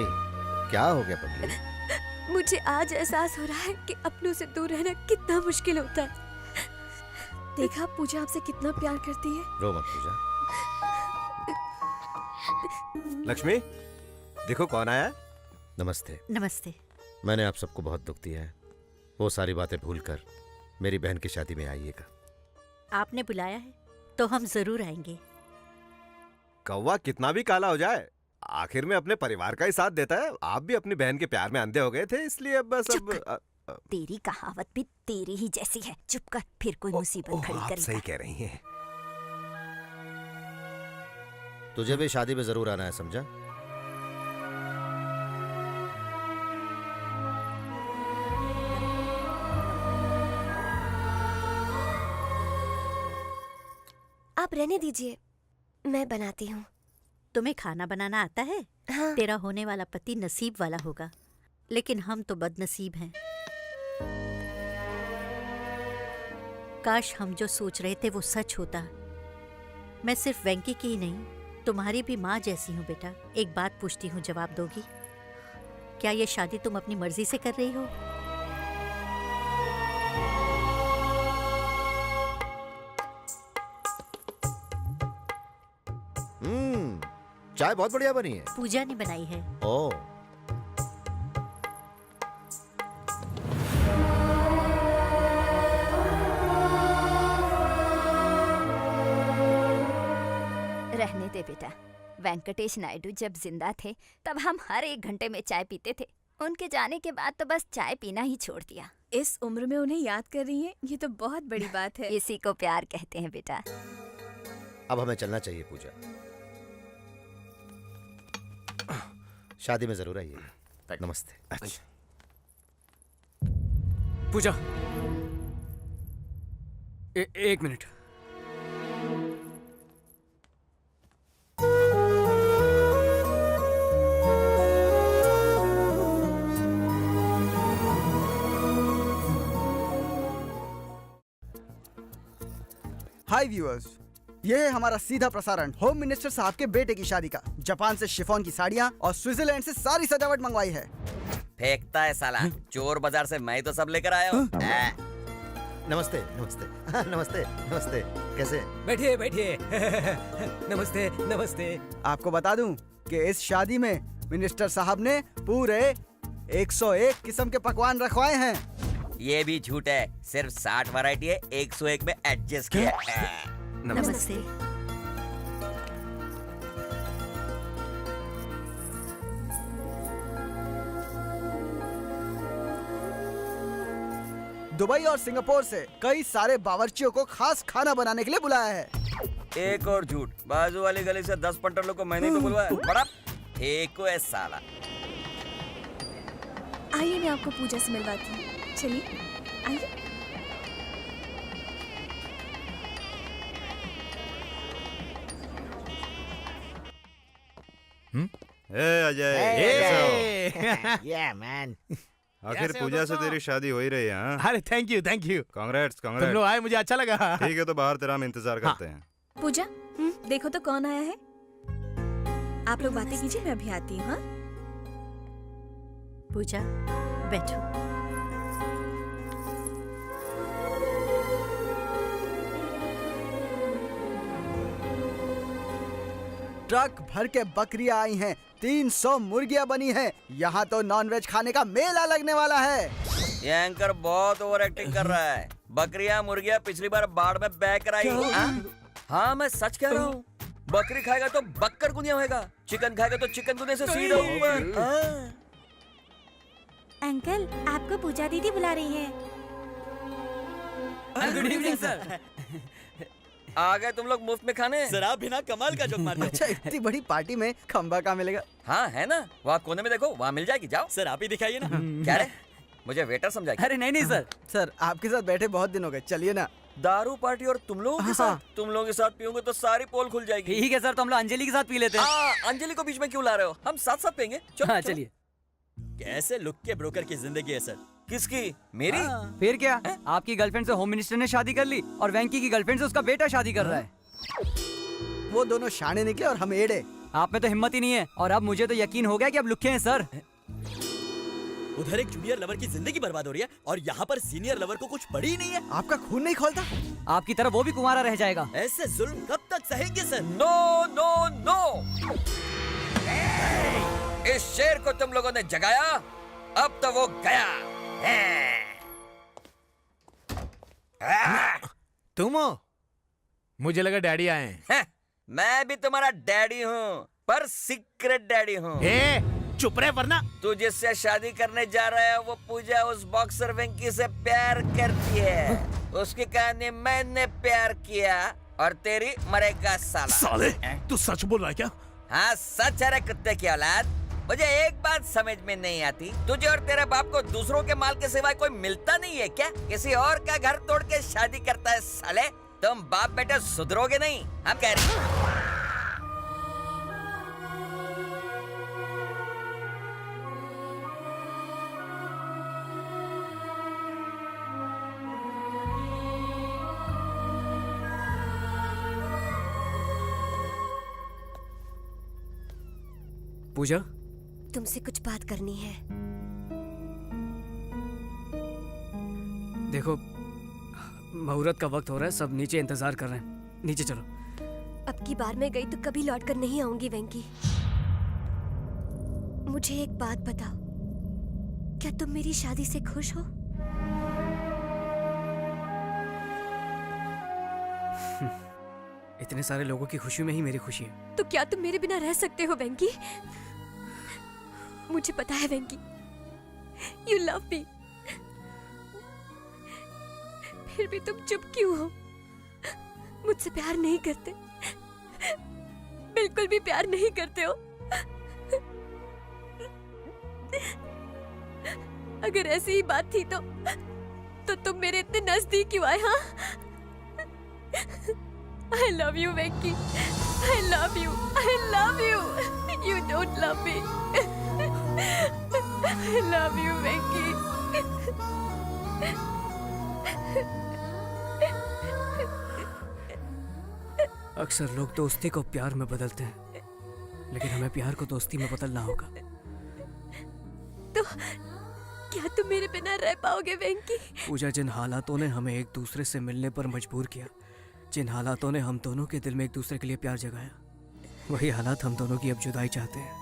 क्या हो गया पगली? मुझे आज एहसास हो रहा है कि अपनों से दूर रहना कितना मुश्किल होता है। देखा पूजा आपसे कितना प्यार करती है। रो मत पूजा। लक्ष्मी, देखो कौन आया है। नमस्ते। नमस्ते। मैंने आप सबको बहुत दुख दिया है। वो सारी बातें भूलकर मेरी बहन की शादी में आइएगा। आपने बुलाया है तो हम जरूर आएंगे। कौवा कितना भी काला हो जाए आखिर में अपने परिवार का ही साथ देता है। आप भी अपनी बहन के प्यार में अंधे हो गए थे, इसलिए बस अब तेरी कहावत भी तेरी ही जैसी है। चुप कर, फिर कोई मुसीबत खड़ी आप करेगा। सही कह रही हैं। तुझे भी शादी में जरूर आना है, समझा? आप रहने दीजिए, मैं बनाती हूँ। तुम्हें खाना बनाना आता है? हाँ। तेरा होने वाला पति नसीब वाला होगा, लेकिन हम तो बदनसीब हैं। काश हम जो सोच रहे थे वो सच होता। मैं सिर्फ वेंकी की ही नहीं, तुम्हारी भी माँ जैसी हूँ बेटा। एक बात पूछती हूँ, जवाब दोगी? क्या ये शादी तुम अपनी मर्जी से कर रही हो? चाय बहुत बढ़िया बनी है। पूजा ने बनाई है। ओ, रहने दे बेटा। वेंकटेश नायडू जब जिंदा थे तब हम हर 1 घंटे में चाय पीते थे। उनके जाने के बाद तो बस चाय पीना ही छोड़ दिया। इस उम्र में उन्हें याद कर रही हैं, ये तो बहुत बड़ी बात है। इसी को प्यार कहते हैं बेटा। अब हमें चलना चाहिए पूजा। शादी में जरूर आइएगा। नमस्ते। अच्छा। पूजा, एक मिनट। हाय व्यूअर्स, ये है हमारा सीधा प्रसारण होम मिनिस्टर साहब के बेटे की शादी का। जापान से शिफॉन की साड़ियाँ और स्विट्जरलैंड से सारी सजावट मंगवाई है। फेंकता है साला, चोर बाजार से मैं तो सब लेकर आया हूँ। नमस्ते नमस्ते। नमस्ते नमस्ते। कैसे? बैठिए बैठिए। नमस्ते नमस्ते। आपको बता दूं कि इस शादी में मिनिस्टर साहब ने पूरे 101 किस्म के पकवान रखवाए हैं। ये भी झूठ है, सिर्फ 60 वैरायटी है, 101 में एडजस्ट किया है। नमस्ते। दुबई और सिंगापुर से कई सारे बावर्चियों को खास खाना बनाने के लिए बुलाया है। एक और झूठ, बाजू वाली गली से 10 पंटरों को मैंने तो बुलवाया। बड़ा फेंको है साला। आइए मैं आपको पूजा से मिलवाती हूँ। चलिए आइए। अजय, या मैन। आखिर पूजा से तेरी शादी हो ही रही है। हाँ? अरे thank you thank you. Congrats तुम कांग्रेट्स। लोग आए, मुझे अच्छा लगा। ठीक है, तो बाहर तेरा हम इंतजार करते हैं। पूजा, देखो तो कौन आया है। आप लोग बातें कीजिए, मैं अभी आती हूँ। हाँ? पूजा बैठो। ट्रक भर के बकरियां आई हैं, 300 मुर्गियां बनी हैं। यहाँ तो नॉनवेज खाने का मेला लगने वाला है। ये एंकर बहुत ओवर एक्टिंग कर रहा है। बकरियां मुर्गियां पिछली बार बाढ़ में बह कर आई। हाँ मैं सच कह रहा हूँ। बकरी खाएगा तो बक्कर गुनिया होगा, चिकन खाएगा तो चिकन गुनिया से सीधा ऊपर। अंकल, आपको पूजा दीदी बुला रही है। Good evening sir. आ गए तुम लोग मुफ्त में खाने। सर आप बिना कमाल का जोक मारते। अच्छा, इतनी बड़ी पार्टी में खंबा कहाँ मिलेगा? हाँ है ना, वहाँ कोने में देखो, वहाँ मिल जाएगी। जाओ सर, आप ही दिखाइए ना। क्या रे, मुझे वेटर समझा? अरे नहीं नहीं सर, सर आपके साथ बैठे बहुत दिन हो गए, चलिए ना। दारू पार्टी और तुम लोगों के साथ? तुम लोगों के साथ पीओगे तो सारी पोल खुल जाएगी। ठीक है सर, तो हम लोग अंजलि के साथ पी लेते हैं। अंजलि को बीच में क्यों ला रहे हो? हम साथ साथ पियेंगे। हाँ चलिए। कैसे लुक के ब्रोकर की जिंदगी है सर। किसकी? मेरी? फिर क्या, आपकी गर्लफ्रेंड से होम मिनिस्टर ने शादी कर ली और वेंकी की गर्लफ्रेंड से उसका बेटा शादी कर रहा है। वो दोनों शाने निकले और हम एड़े। आप में तो हिम्मत ही नहीं है, और अब मुझे तो यकीन हो गया कि अब लुक्के हैं सर। उधर एक जूनियर लवर की जिंदगी बर्बाद हो रही है और यहाँ पर सीनियर लवर को कुछ पड़ी ही नहीं है। आपका खून नहीं खोलता? आपकी तरह वो भी कुंवारा रह जाएगा। ऐसे जुल्म कब तक सहेंगे सर? नो नो नो, इस शेर को तुम लोगों ने जगाया, अब तो वो गया। तुम हो? मुझे लगा डैडी आए हैं। मैं भी तुम्हारा डैडी हूँ, पर सीक्रेट डैडी हूँ। चुप रहे वरना। तू जिससे शादी करने जा रहा है वो पूजा उस बॉक्सर वेंकी से प्यार करती है। उसकी कहानी मैंने प्यार किया और तेरी मरेगा साला। साले, तू सच बोल रहा है क्या? हाँ सच है रे कुत्ते की औलाद। मुझे एक बात समझ में नहीं आती, तुझे और तेरे बाप को दूसरों के माल के सिवाय कोई मिलता नहीं है क्या? किसी और का घर तोड़ के शादी करता है साले। तुम बाप बेटे सुधरोगे नहीं, हम कह रहे हैं। पूजा, तुमसे कुछ बात करनी है। देखो मुहूर्त का वक्त हो रहा है, सब नीचे इंतजार कर रहे हैं, नीचे चलो। अब की बार मैं गई तो कभी लौट कर नहीं आऊंगी वेंकी। मुझे एक बात बताओ, क्या तुम मेरी शादी से खुश हो? इतने सारे लोगों की खुशी में ही मेरी खुशी है। तो क्या तुम मेरे बिना रह सकते हो वेंकी? मुझे पता है वेंकी, यू लव मी। फिर भी तुम चुप क्यों हो? मुझसे प्यार नहीं करते, बिल्कुल भी प्यार नहीं करते हो। अगर ऐसी ही बात थी तो तुम मेरे इतने नजदीक क्यों आए? हाँ, I love you, Venki. I love you. I love you. You don't love me. I love you, Venki. अक्सर लोग दोस्ती को प्यार में बदलते हैं, लेकिन हमें प्यार को दोस्ती में बदलना होगा। तो क्या तुम मेरे बिना रह पाओगे वेंकी? पूजा, जिन हालातों ने हमें एक दूसरे से मिलने पर मजबूर किया, जिन हालातों ने हम दोनों के दिल में एक दूसरे के लिए प्यार जगाया, वही हालात हम दोनों की अब जुदाई चाहते हैं।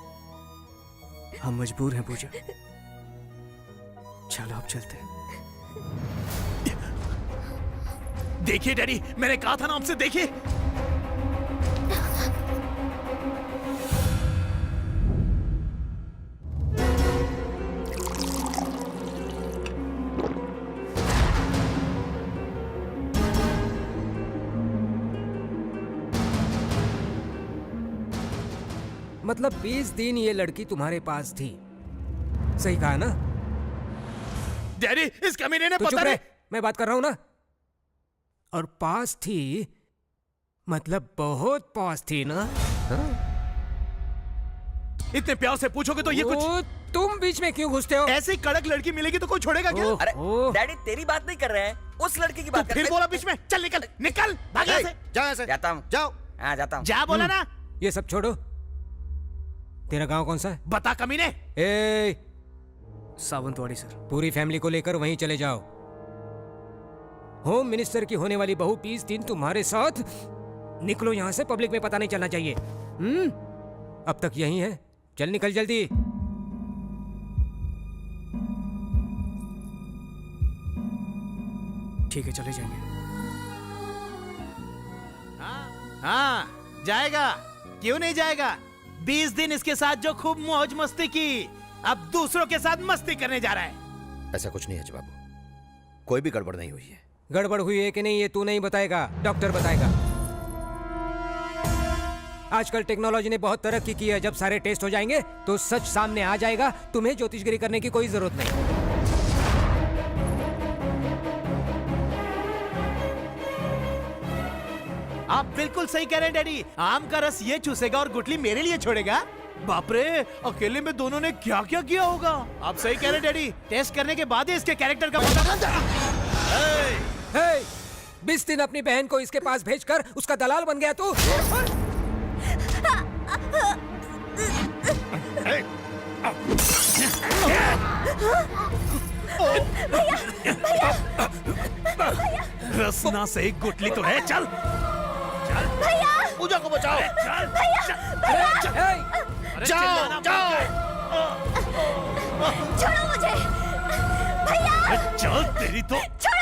हम मजबूर हैं पूजा। चलो अब चलते हैं। देखिए डैडी, मैंने कहा था ना आपसे, देखिए। मतलब 20 दिन ये लड़की तुम्हारे पास थी, सही कहा ना? डैडी, इस कमीने ने तो पता नहीं। मैं बात कर रहा हूं ना। और पास थी मतलब बहुत पास थी ना? हाँ? इतने प्यार से पूछोगे तो ये कुछ। तुम बीच में क्यों घुसते हो? ऐसी कड़क लड़की मिलेगी तो कोई छोड़ेगा क्या? अरे डैडी, तेरी बात नहीं कर रहे हैं, उस लड़की की बात कर रहे हैं। फिर बोला बीच में, चल निकल निकल, भाग यहाँ से। जाओ यहाँ से। जाता हूँ। जाओ। हाँ जाता हूँ। जा बोला ना। ये सब छोड़ो, तेरा गांव कौन सा है? बता कमीने। ए, सावंतवाड़ी सर। पूरी फैमिली को लेकर वहीं चले जाओ। होम मिनिस्टर की होने वाली बहू 20 दिन तुम्हारे साथ। निकलो यहाँ से, पब्लिक में पता नहीं चलना चाहिए। अब तक यही है, चल निकल जल्दी। ठीक है, चले जाएंगे। हाँ जाएगा, क्यों नहीं जाएगा? 20 दिन इसके साथ जो खूब मौज मस्ती की, अब दूसरों के साथ मस्ती करने जा रहा है। ऐसा कुछ नहीं है बाबू, कोई भी गड़बड़ नहीं हुई है। गड़बड़ हुई है कि नहीं ये तू नहीं बताएगा, डॉक्टर बताएगा। आजकल टेक्नोलॉजी ने बहुत तरक्की की है, जब सारे टेस्ट हो जाएंगे तो सच सामने आ जाएगा। तुम्हें ज्योतिषगिरी करने की कोई जरूरत नहीं। आप बिल्कुल सही कह रहे हैं डैडी। आम का रस ये चूसेगा और गुटली मेरे लिए छोड़ेगा। बाप रे, अकेले में दोनों ने क्या क्या किया होगा। आप सही कह रहे हैं डैडी, टेस्ट करने के बाद ही इसके कैरेक्टर का पता। 20 दिन अपनी बहन को इसके पास भेजकर उसका दलाल बन गया तू। रसना से गुटली तो है। चल चल भैया, पूजा को बचाओ। चल भैया, जाओ जाओ, छोड़ो मुझे भैया। चल तेरी तो चल।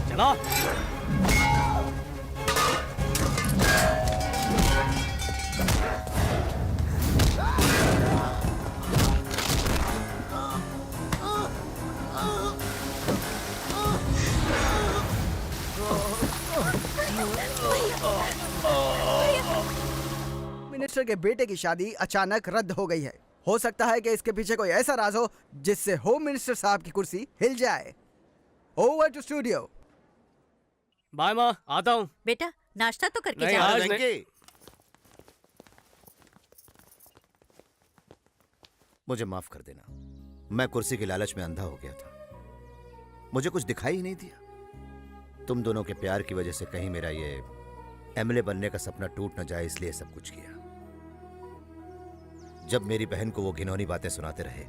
चला। मिनिस्टर के बेटे की शादी अचानक रद्द हो गई है। हो सकता है कि इसके पीछे कोई ऐसा राज हो जिससे होम मिनिस्टर साहब की कुर्सी हिल जाए। Over to studio. बाय माँ, आता हूँ। बेटा नाश्ता तो करके नहीं, जाओ। आज नहीं। मुझे माफ कर देना, मैं कुर्सी के लालच में अंधा हो गया था। मुझे कुछ दिखाई ही नहीं दिया। तुम दोनों के प्यार की वजह से कहीं मेरा ये एमएलए बनने का सपना टूट न जाए, इसलिए सब कुछ किया। जब मेरी बहन को वो घिनौनी बातें सुनाते रहे,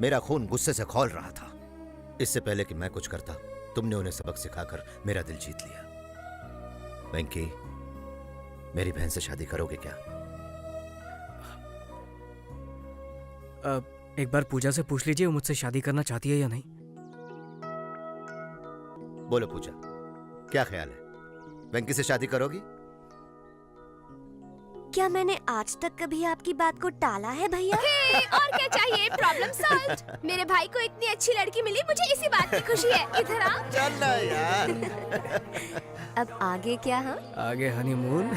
मेरा खून गुस्से से खौल रहा था। इससे पहले कि मैं कुछ करता, तुमने उन्हें सबक सिखाकर मेरा दिल जीत लिया। वेंकी, मेरी बहन से शादी करोगे क्या? एक बार पूजा से पूछ लीजिए वो मुझसे शादी करना चाहती है या नहीं। बोलो पूजा, क्या ख्याल है? वेंकी से शादी करोगी? क्या मैंने आज तक कभी आपकी बात को टाला है भैया? और क्या चाहिए? Problem solved. मेरे भाई को इतनी अच्छी लड़की मिली, मुझे इसी बात की खुशी है। इधर आ। चल ना यार। अब आगे क्या? हाँ, आगे हनीमून।